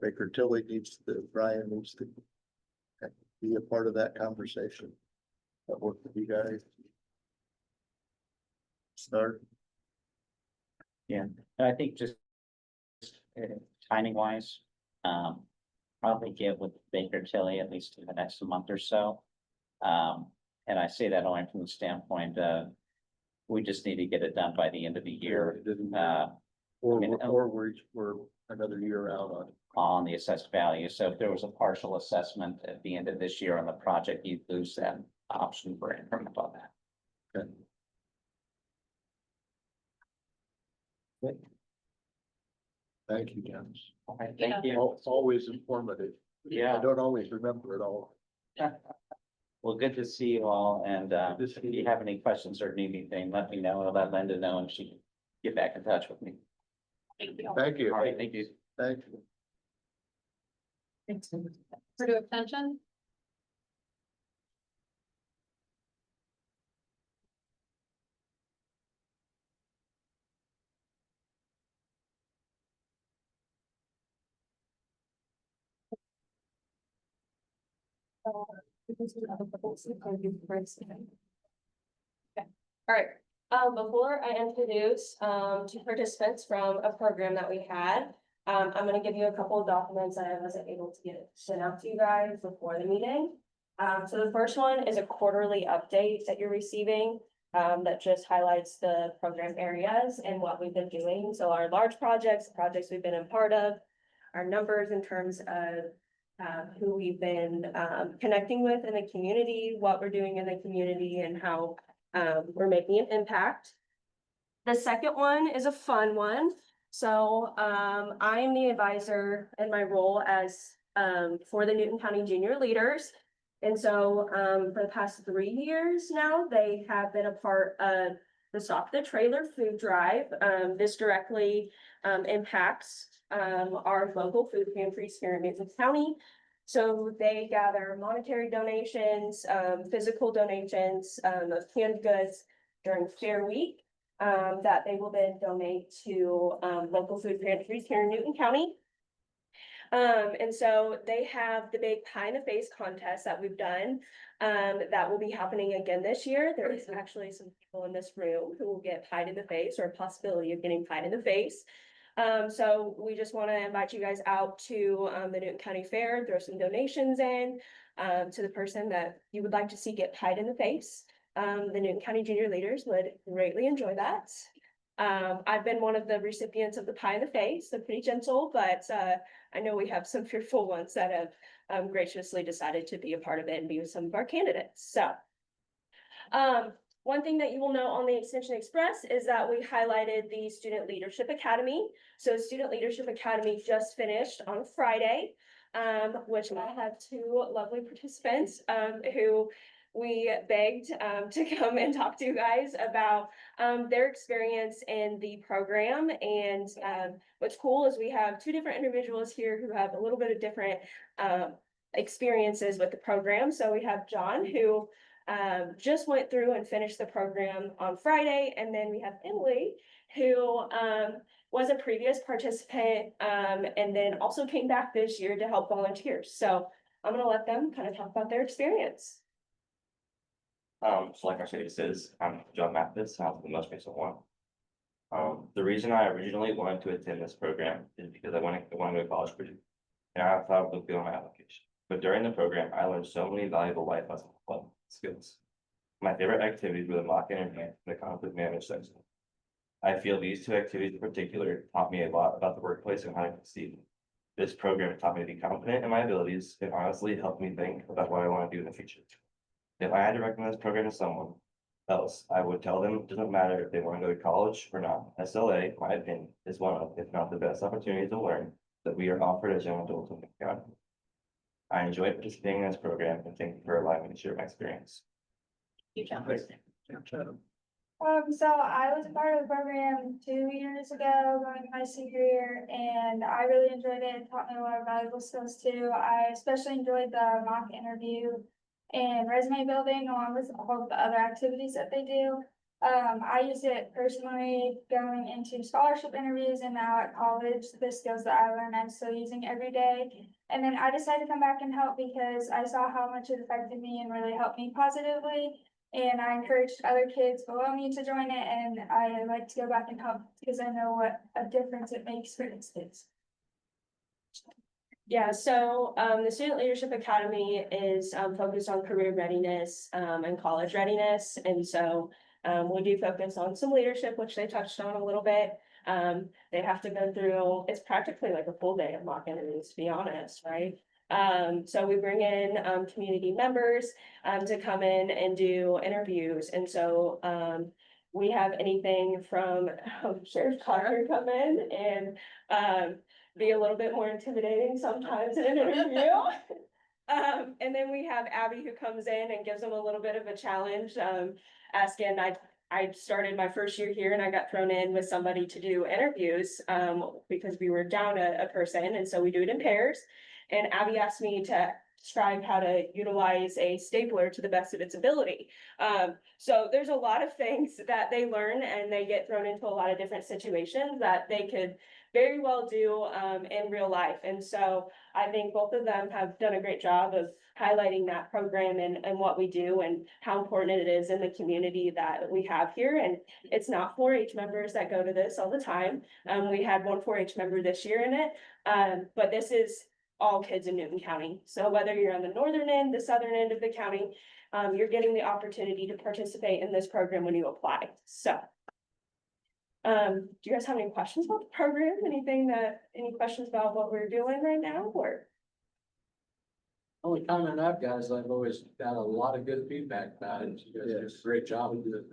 Baker Tilly Brian needs to be a part of that conversation. That work with you guys. Start. Yeah, and I think just timing wise, probably get with Baker Tilly at least in the next month or so. And I say that only from the standpoint of we just need to get it done by the end of the year. Or we're another year out on it. On the assessed value. So if there was a partial assessment at the end of this year on the project, you'd lose that option for increment on that. Okay. Good. Thank you, Dennis. All right, thank you. Always informative. Yeah. I don't always remember it all. Well, good to see you all, and Good to see if you. you have any questions or need anything, let me know, I'll let Linda know, and she can get back in touch with me. Thank you. All right, thank you. Thank you. Purdue Extension? All right, before I introduce, two participants from a program that we had, I'm gonna give you a couple of documents that I wasn't able to get sent out to you guys before the meeting. So the first one is a quarterly update that you're receiving, that just highlights the program areas and what we've been doing. So our large projects we've been a part of, our numbers in terms of who we've been connecting with in the community, what we're doing in the community, and how we're making an impact. The second one is a fun one. So I am the advisor in my role as for the Newton County Junior Leaders. And so for the past 3 years now, they have been a part of the Stop the Trailer Food Drive. This directly impacts our local food pantries here in Newton County. So they gather monetary donations, physical donations of canned goods during Fair Week that they will then donate to local food pantries here in Newton County. And so they have the big pie in the face contest that we've done that will be happening again this year. There is actually some people in this room who will get pied in the face, or a possibility of getting pied in the face. So we just want to invite you guys out to the Newton County Fair, throw some donations in to the person that you would like to see get pied in the face. The Newton County Junior Leaders would greatly enjoy that. I've been one of the recipients of the pie in the face. They're pretty gentle, but I know we have some fearful ones that have graciously decided to be a part of it and be with some of our candidates. So one thing that you will know on the Extension Express is that we highlighted the Student Leadership Academy. So Student Leadership Academy just finished on Friday, which I have two lovely participants who we begged to come and talk to you guys about their experience in the program. And what's cool is we have two different individuals here who have a little bit of different experiences with the program. So we have John, who just went through and finished the program on Friday. And then we have Emily, who was a previous participant and then also came back this year to help volunteer. So I'm gonna let them kind of talk about their experience. So like our city says, I'm John Mathis, I was the most recent one. The reason I originally wanted to attend this program is because I wanted to go to college for it. And I thought it would be on my application. But during the program, I learned so many valuable life lessons and skills. My favorite activities were the mock interview and the conflict management section. I feel these two activities in particular taught me a lot about the workplace and how to succeed. This program taught me to be confident in my abilities and honestly helped me think about what I want to do in the future. If I had to recommend this program to someone else, I would tell them it doesn't matter if they want to go to college or not. SLA, in my opinion, is one of, if not the best opportunities to learn that we are offered as young adults in the county. I enjoy participating in this program and thank you for allowing me to share my experience. You can. So I was a part of the program 2 years ago, going my senior year, and I really enjoyed it. It taught me a lot of valuable skills too. I especially enjoyed the mock interview and resume building along with all of the other activities that they do. I used it personally going into scholarship interviews and now at college, the skills that I learned, I'm still using every day. And then I decided to come back and help because I saw how much it affected me and really helped me positively. And I encouraged other kids below me to join it, and I like to go back and help because I know what a difference it makes for these kids. Yeah, so the Student Leadership Academy is focused on career readiness and college readiness. And so we do focus on some leadership, which they touched on a little bit. They have to go through, it's practically like a full day of mock interviews, to be honest, right? So we bring in community members to come in and do interviews. And so we have anything from Sheriff Carter come in and be a little bit more intimidating sometimes in an interview. And then we have Abby who comes in and gives them a little bit of a challenge, asking, I started my first year here and I got thrown in with somebody to do interviews, because we were down a person, and so we do it in pairs. And Abby asked me to describe how to utilize a stapler to the best of its ability. So there's a lot of things that they learn, and they get thrown into a lot of different situations that they could very well do in real life. And so I think both of them have done a great job of highlighting that program and what we do and how important it is in the community that we have here. And it's not 4-H members that go to this all the time. We had one 4-H member this year in it, but this is all kids in Newton County. So whether you're on the northern end, the southern end of the county, you're getting the opportunity to participate in this program when you apply. So do you guys have any questions about the program? Any questions about what we're doing right now, or? Only comment I've got is I've always got a lot of good feedback about it. You guys do a great job of doing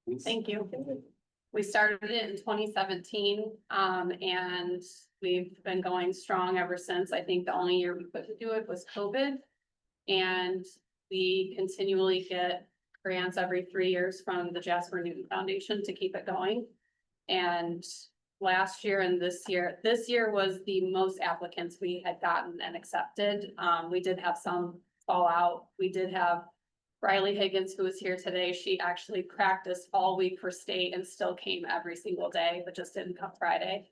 it. Thank you. We started it in 2017, and we've been going strong ever since. I think the only year we put to do it was COVID. And we continually get grants every 3 years from the Jasper Newton Foundation to keep it going. And last year and this year was the most applicants we had gotten and accepted. We did have some fallout. We did have Riley Higgins, who was here today. She actually practiced all week for state and still came every single day, but just didn't come Friday.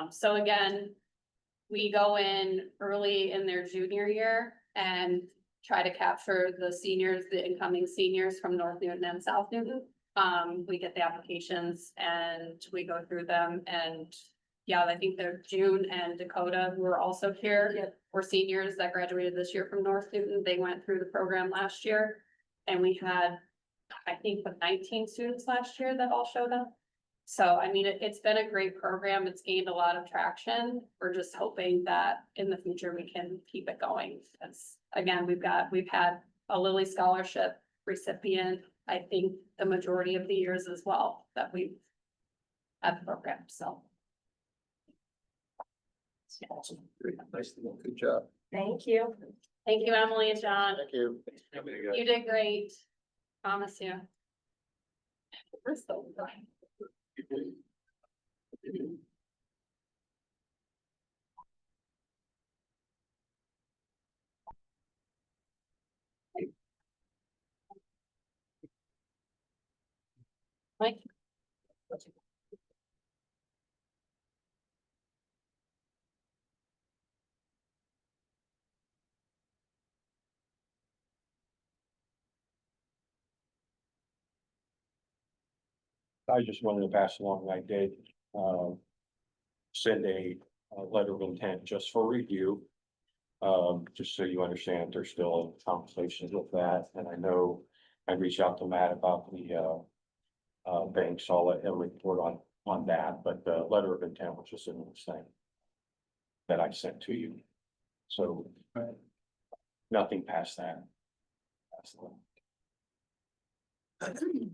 So again, we go in early in their junior year and try to capture the seniors, the incoming seniors from North Newton and South Newton. We get the applications and we go through them, and yeah, I think they're June and Dakota, who are also here. Were seniors that graduated this year from North Newton. They went through the program last year, and we had, I think, 19 students last year that all showed up. So, I mean, it's been a great program. It's gained a lot of traction. We're just hoping that in the future we can keep it going. Because again, we've had a Lilly Scholarship recipient, I think the majority of the years as well that we've had the program, so. Awesome. Great. Nice to know. Good job. Thank you. Thank you, Emily and John. Thank you. You did great. Promise you. We're so good. Mike? I just wanted to pass along, I did, send a letter of intent just for review. Just so you understand, they're still in conversations with that, and I know I reached out to Matt about the bank, so I'll let him report on that, but the letter of intent was just in this thing that I sent to you. So nothing past that.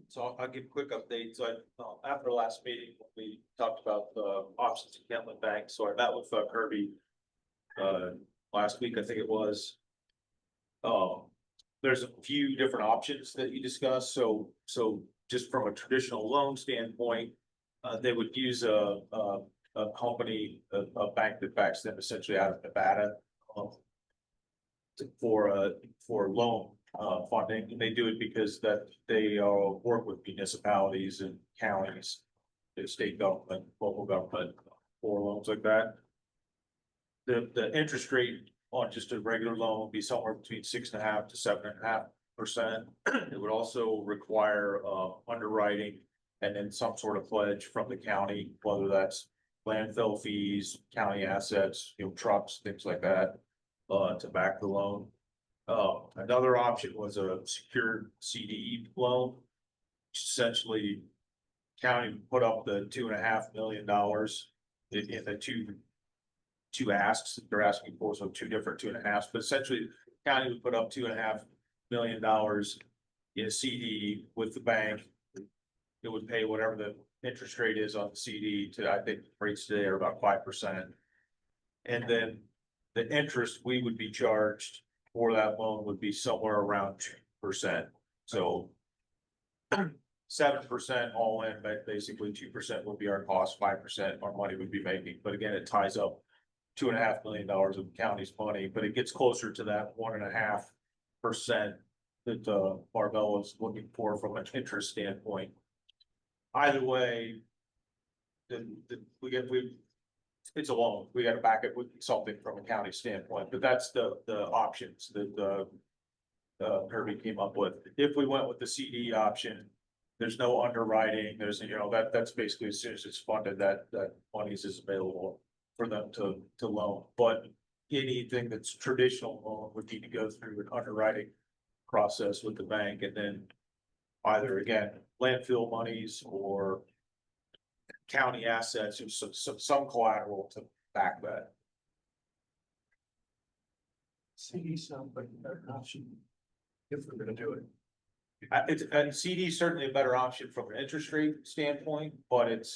So I'll give a quick update. So after the last meeting, we talked about the options in Kentland Bank. So I met with Kirby last week, I think it was. There's a few different options that you discussed. So just from a traditional loan standpoint, they would use a company, a bank that backs them essentially out of Nevada for loan funding. And they do it because that they work with municipalities and counties, the state government, local government for loans like that. The interest rate on just a regular loan would be somewhere between 6.5% to 7.5%. It would also require underwriting and then some sort of pledge from the county, whether that's landfill fees, county assets, trucks, things like that, to back the loan. Another option was a secured CD loan, which essentially county would put up the $2.5 million in the two asks that they're asking for, so two different 2.5s, but essentially county would put up $2.5 million in a CD with the bank. It would pay whatever the interest rate is on the CD to, I think rates today are about 5%. And then the interest we would be charged for that loan would be somewhere around 2%. So 7% all in, but basically 2% would be our cost, 5% our money would be making. But again, it ties up $2.5 million of the county's money, but it gets closer to that 1.5% that Marvell is looking for from an interest standpoint. Either way, it's a loan. We got to back it with something from a county standpoint, but that's the options that Kirby came up with. If we went with the CD option, there's no underwriting. There's, that's basically as soon as it's funded, that money is available for them to loan. But anything that's traditional loan would need to go through an underwriting process with the bank, and then either again landfill monies or county assets, some collateral to back that. CD sounds like a better option if we're gonna do it. And CD is certainly a better option from an interest rate standpoint, but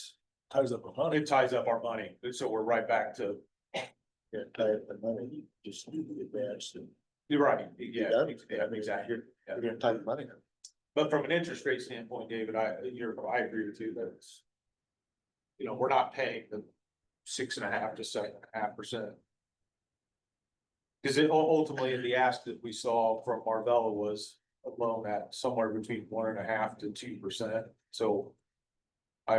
Ties up a money. it ties up our money, so we're right back to. Yeah, tie up the money, just do the advance and You're right, yeah, Yeah. exactly. you're gonna tie the money. But from an interest rate standpoint, David, I agree with you that it's. We're not paying the 6.5% to 7.5%. Because ultimately, the ask that we saw from Marvella was a loan at somewhere between 1.5% to 2%. So I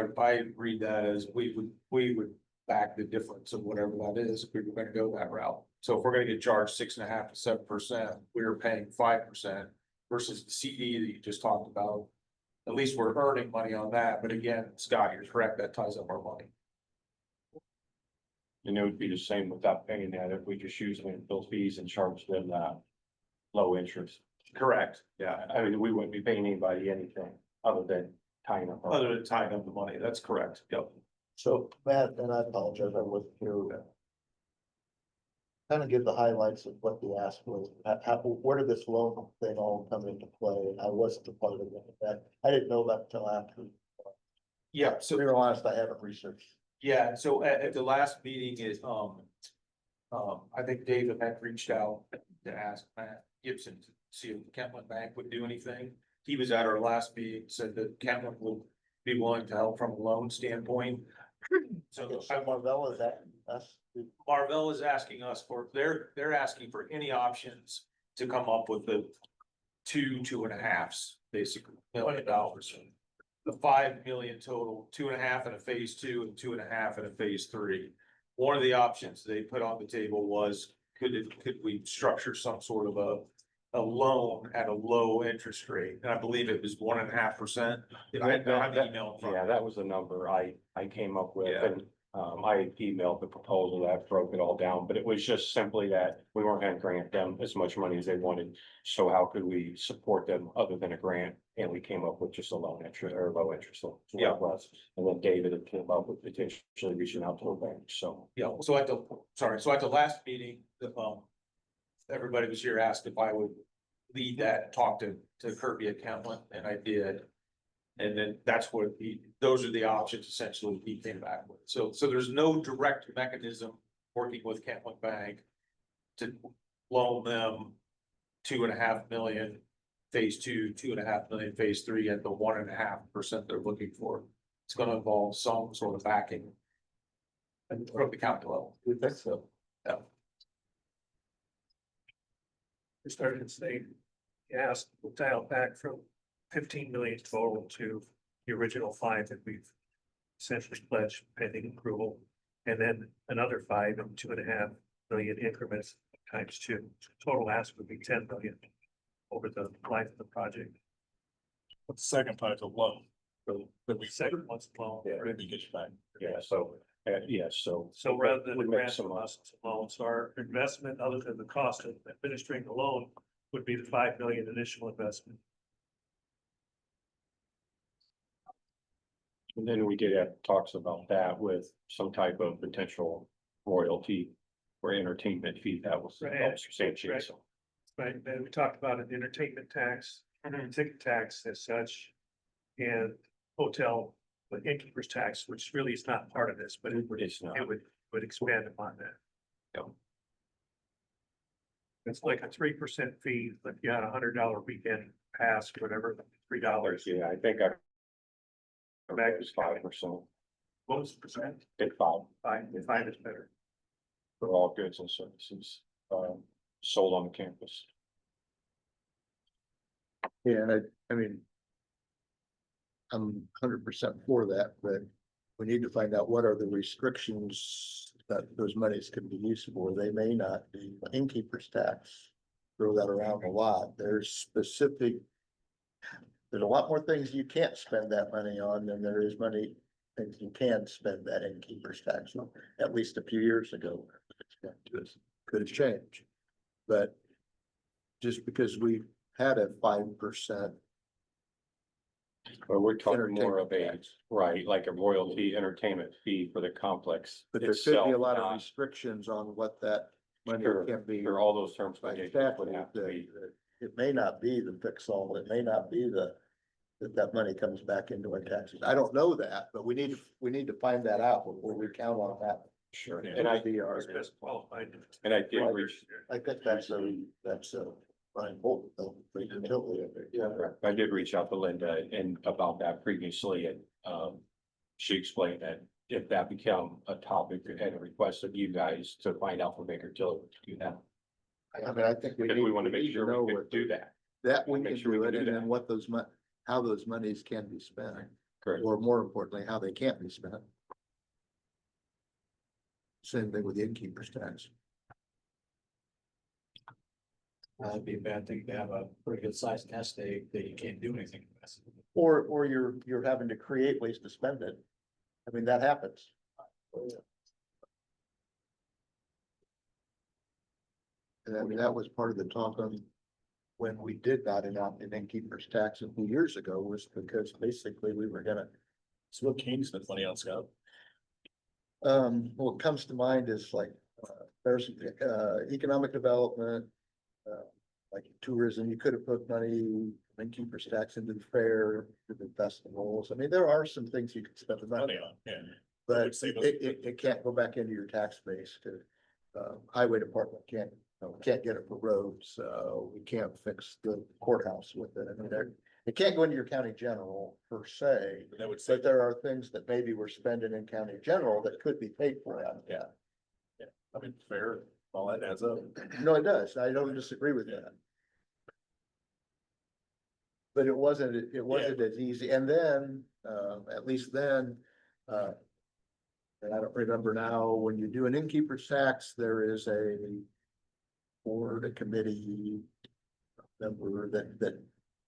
read that as we would back the difference of whatever that is if we were gonna go that route. So if we're gonna get charged 6.5% to 7%, we're paying 5% versus the CD that you just talked about. At least we're earning money on that, but again, Scott, you're correct, that ties up our money. And it would be the same without paying that if we just use landfill fees and charge them that low interest. Correct, yeah, I mean, we wouldn't be paying anybody anything other than tying up. other than tying up the money, that's correct, yep. So Matt, and I apologize, I wasn't here. Kind of give the highlights of what the ask was, where did this loan thing all come into play? I wasn't a part of that. I didn't know that until after. Yeah, To so. be honest, I haven't researched. Yeah, so at the last meeting is, I think David had reached out to ask Matt Gibson to see if Kentland Bank would do anything. He was at our last meeting, said that Kentland will be willing to help from a loan standpoint. So Marvell is that us? Marvell is asking us for, they're asking for any options to come up with the 2.5s, basically, $1 million. The 5 million total, 2.5 in a phase 2 and 2.5 in a phase 3. One of the options they put on the table was, could we structure some sort of a loan at a low interest rate, and I believe it was 1.5%. I have the email in front Yeah, of me. that was the number I came up with, Yeah. and, I emailed the proposal that broke it all down, but it was just simply that we weren't gonna grant them as much money as they wanted. So how could we support them other than a grant? And we came up with just a loan interest or low interest. So that's what Yeah. it was. And then David had came up with potentially reaching out to a bank, so. Yeah, so at the last meeting, everybody was here, asked if I would lead that, talk to Kirby accountant, and I did. And then that's what those are the options essentially he came back with. So there's no direct mechanism working with Catlin Bank to loan them 2.5 million, phase two, 2.5 million, phase three at the 1.5% they're looking for. It's gonna involve some sort of backing from the county level. We think so. Yeah. We started to say, asked, we'll dial back from 15 million total to the original 5 that we've essentially pledged pending approval. And then another 5 and 2.5 million increments times 2. Total ask would be 10 million over the life of the project. But the second part is a loan. That we second one's loan. Yeah. Yeah, so, so. So rather than we a make grant some, from us, it's a loan, so our investment, other than the cost of administering the loan, would be the 5 million initial investment. And then we did have talks about that with some type of potential royalty or entertainment fee that was Right. substantiated. Right. So, Right, and we talked about an entertainment tax, ticket tax as such, and hotel, the innkeeper's tax, which really is not part of this, but it would, It's not. it would expand upon that. Yeah. It's like a 3% fee, if you had $100 weekend pass, whatever, $3. Yeah, I think I. Back was 5%, What was the percent? take 5 Five is better. for all goods and services, sold on the campus. Yeah, and I mean. I'm 100% for that, but we need to find out what are the restrictions that those monies can be used for. They may not be innkeeper's tax. Throw that around a lot. There's specific. There's a lot more things you can't spend that money on than there is things you can spend that innkeeper's tax on, at least a few years ago. Could have changed, but just because we had a 5%. But we're talking more of entertainment a, tax. right, like a royalty entertainment fee for the complex. But there could itself, be a lot of not- restrictions on what that money Sure, can be. sure, all those terms By and conditions statute, would have to that- be. that it may not be the fix all, it may not be that money comes back into our taxes. I don't know that, but we need to find that out before we count on that. Sure, Yeah. and I, Be our, Who's best qualified. and I did reach, I think that's a Brian Bolton, totally. yeah, I did reach out to Linda and about that previously, and, she explained that if that become a topic and a request of you guys to find out from Baker Tilly to do that. I mean, I think Because we want to make need sure know we can what do that. that we make can sure we do can it, do and then that. what how those monies can be spent, Correct. or more importantly, how they can't be spent. Same thing with the innkeeper's tax. That'd be a bad thing to have a pretty good sized nest egg that you can't do anything with. Or you're having to create ways to spend it. I mean, that happens. And I mean, that was part of the talk on when we did not enact an innkeeper's tax a few years ago, was because basically we were gonna. So what can you spend money on, Scott? What comes to mind is like, there's, economic development. Like tourism, you could have put money, innkeeper's tax into the fair, to the festivals. I mean, there are some things you could spend the money on. Yeah. But Save those- it can't go back into your tax base to, highway department can't get it for roads, we can't fix the courthouse with it. I mean, it can't go into your county general per se. That would save. But there are things that maybe we're spending in county general that could be paid for out of that. I mean, fair, all that adds up. No, it does. I don't disagree with that. But it wasn't as easy. And then, at least then, and I don't remember now, when you do an innkeeper's tax, there is a board, a committee, member that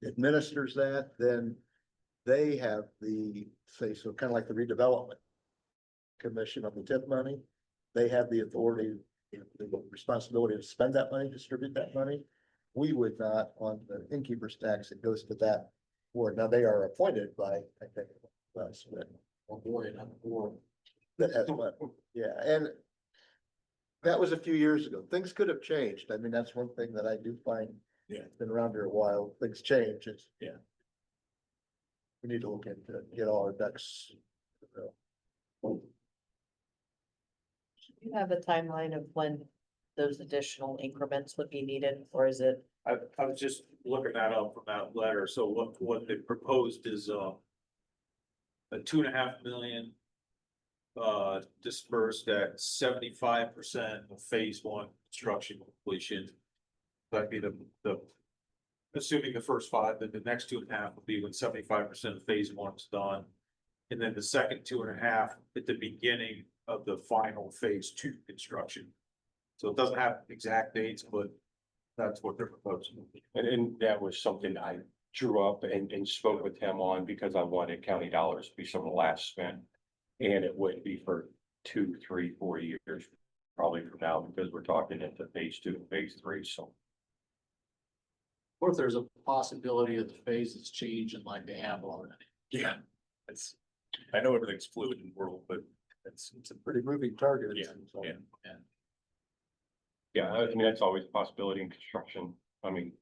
administers that, then they have the say, so kind of like the redevelopment commission of the TIP money. They have the authority, the responsibility to spend that money, distribute that money. We would not on the innkeeper's tax, it goes to that board. Now, they are appointed by, I think, us, but Oh, boy, I'm bored. that has one, yeah, and that was a few years ago. Things could have changed. I mean, that's one thing that I do find. Yeah. Been around here a while, things change, it's. Yeah. We need to look into, get all our ducks. You have a timeline of when those additional increments would be needed, or is it? I was just looking that up from that letter, so what they proposed is, a 2.5 million. Dispersed at 75% of phase one construction completion. That'd be the. Assuming the first five, then the next 2.5 will be when 75% of phase one is done. And then the second 2.5 at the beginning of the final phase two construction. So it doesn't have exact dates, but that's what they're proposing. And that was something I drew up and spoke with him on because I wanted county dollars to be some of the last spent. And it would be for 2, 3, 4 years, probably from now, because we're talking into phase two and phase three, so. Or if there's a possibility that the phases change and like they have already. Yeah, it's, I know everything's fluid in the world, but it's It's a pretty moving target. Yeah, so. yeah. Yeah, I mean, that's always a possibility in construction. I mean,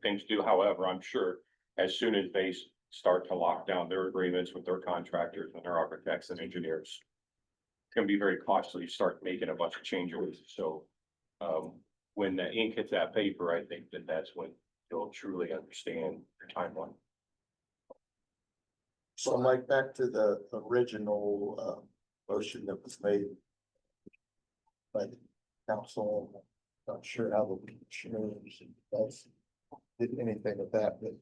things do, however, I'm sure as soon as they start to lock down their agreements with their contractors and their architects and engineers. It's gonna be very costly to start making a bunch of changes, so. When the ink hits that paper, I think that's when you'll truly understand your timeline. So Mike, back to the original motion that was made. By the council, not sure how the commissioners did anything with that, but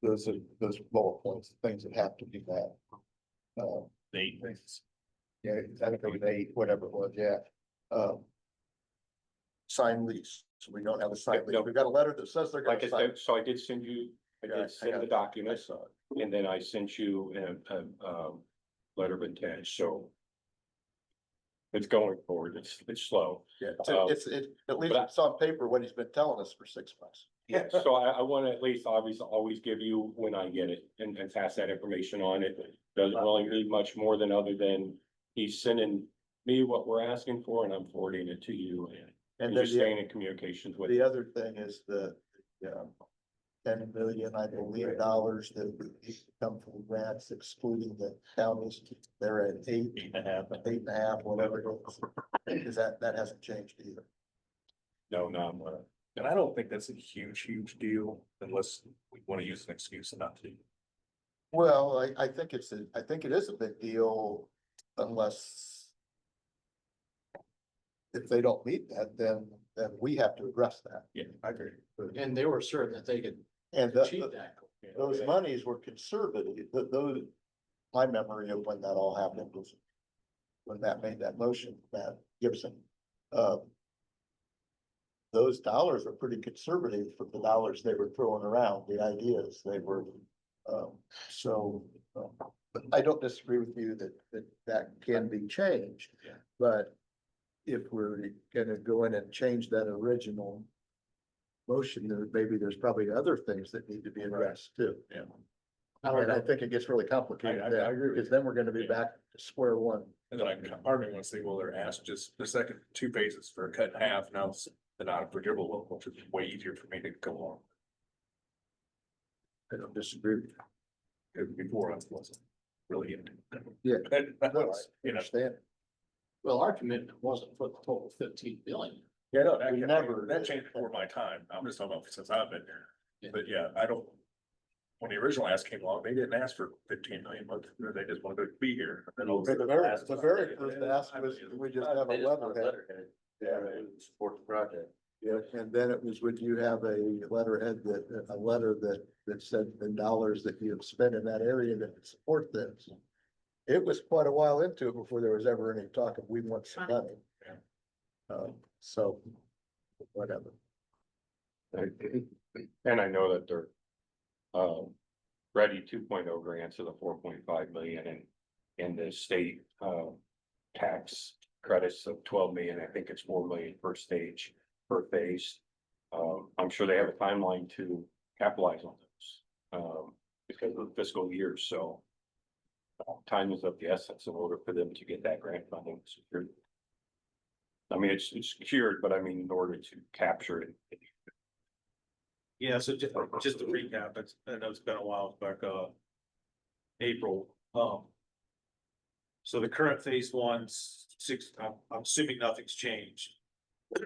those are those bullet points, things that have to be met. eight things. Yeah, I think it was 8, whatever it was, yeah. Sign lease, so we don't have a sign lease. No. We've got a letter that says they're Like gonna I sign. said, so I did send you, I Yeah, did send got the it. documents, saw it. and then I sent you a letter of intent, so. It's going forward, it's slow. Yeah, at least but I- it's on paper what he's been telling us for 6 months. Yeah, so I want to at least always give you when I get it and pass that information on. It doesn't really need much more than other than he's sending me what we're asking for and I'm forwarding it to you and And just then staying in communications with. the other thing is the 10 million, I believe, dollars that would come from grants excluding the counties. They're at 8.5, whatever it is. Because that hasn't changed either. No, And I don't think that's a huge deal unless we want to use an excuse not to. Well, I think it is a big deal unless if they don't meet that, then we have to address that. Yeah, I agree. And they were certain that they could And achieve that. those monies were conservative, those, my memory of when that all happened was when Matt made that motion, Matt Gibson. Those dollars are pretty conservative for the dollars they were throwing around, the ideas they were, but I don't disagree with you that can be changed. Yeah. But if we're gonna go in and change that original motion, there's probably other things that need to be addressed too. Yeah. And I think it gets really complicated, I agree with because then we're gonna be back to square one. And then part of me wants to say, well, they're asked just the second 2 phases for a cut in half. Now it's the non-forgivable, loan, which is way easier for me to go on. I don't disagree with you. Because before it wasn't really. Yeah. And that No, was, I understand. Well, our commitment wasn't for the total 15 billion. Yeah, no, That we changed- never. that changed before my time. I'm just talking about since I've been Yeah. there. But yeah, I don't. When the original ask came along, they didn't ask for 15 million, but they just wanted to be here. And then all of a The sudden- very first ask was, we just have a letterhead. Yeah, support the project. Yeah, and then it was, would you have a letterhead a letter that said the dollars that you have spent in that area that would support this? It was quite a while into it before there was ever any talk of we want some money. Yeah. So, whatever. And I know that they're, ready 2.0 grants of the 4.5 million and the state, tax credits of 12 million. I think it's 4 million per stage, per phase. I'm sure they have a timeline to capitalize on those, because of the fiscal year, so. Time is of the essence in order for them to get that grant funding secured. I mean, it's secured, but I mean, in order to capture it. Yeah, so just to recap, I know it's been a while, back, April, so the current phase one's I'm assuming nothing's changed.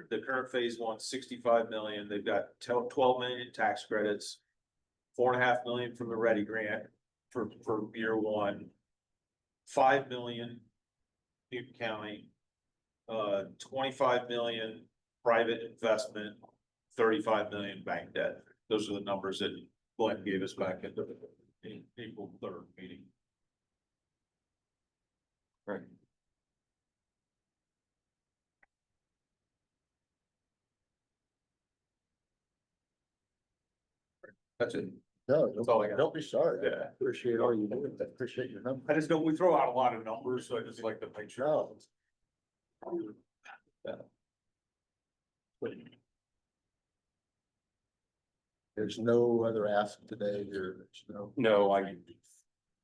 The current phase one's 65 million, they've got 12 million in tax credits, 4.5 million from the Ready Grant for year one, 5 million Newton County, 25 million private investment, 35 million bank debt. Those are the numbers that Glenn gave us back at the April 3rd meeting. Right. That's it. No, That's all I got. don't be sorry. Yeah. Appreciate all you do. Appreciate your number. I just don't, we throw out a lot of numbers, so I just like to make sure. No. There's no other ask today. There's No,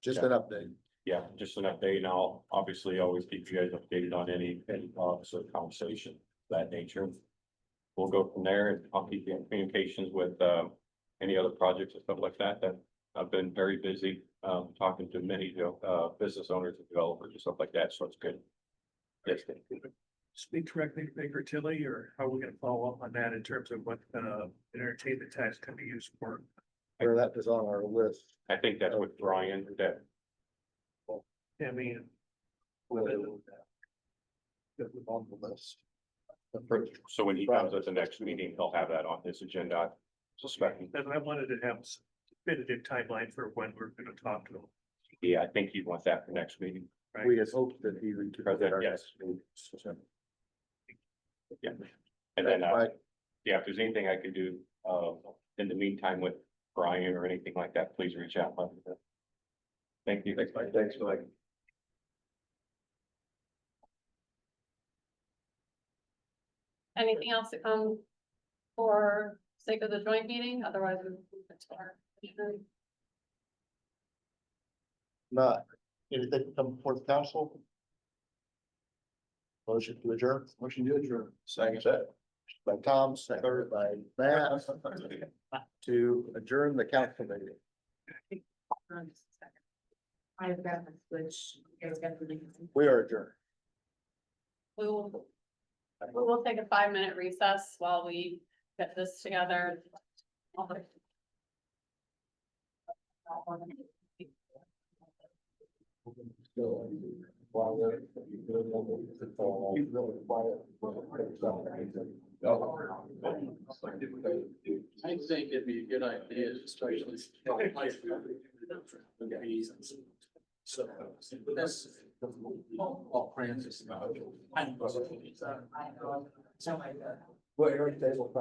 just an update. yeah, just an update. And I'll obviously always keep you guys updated on any talks or conversation of that nature. We'll go from there and I'll keep you in communications with, any other projects and stuff like that, that I've been very busy, talking to many, business owners and developers and stuff like that. So it's good. Yes. Speak directly to Baker Tilly, or how are we gonna follow up on that in terms of what, entertainment tax can be used for? Where that is on our list. I think that's what Brian, that, I mean, On the list. so when he comes at the next meeting, he'll have that on his agenda, I suspect. and I wanted to have a definitive timeline for when we're gonna talk to them, Yeah, I think he'd want that for next meeting. right? We had hoped that he would. Present, yes. Yeah. And then, Right. yeah, if there's anything I could do, in the meantime with Brian or anything like that, please reach out. Let me know. Thank you. Thanks, Mike. Thanks, Mike. Anything else to come for sake of the joint meeting? Otherwise, we move it to our. Not anything come before the council? Motion to adjourn. Motion to adjourn. Second. By Tom, second by Matt. To adjourn the council meeting. I've got to switch. You guys got to leave. We are adjourned. We will take a 5-minute recess while we get this together. I think it'd be a good idea, especially. So that's all Francis about. Well, your table.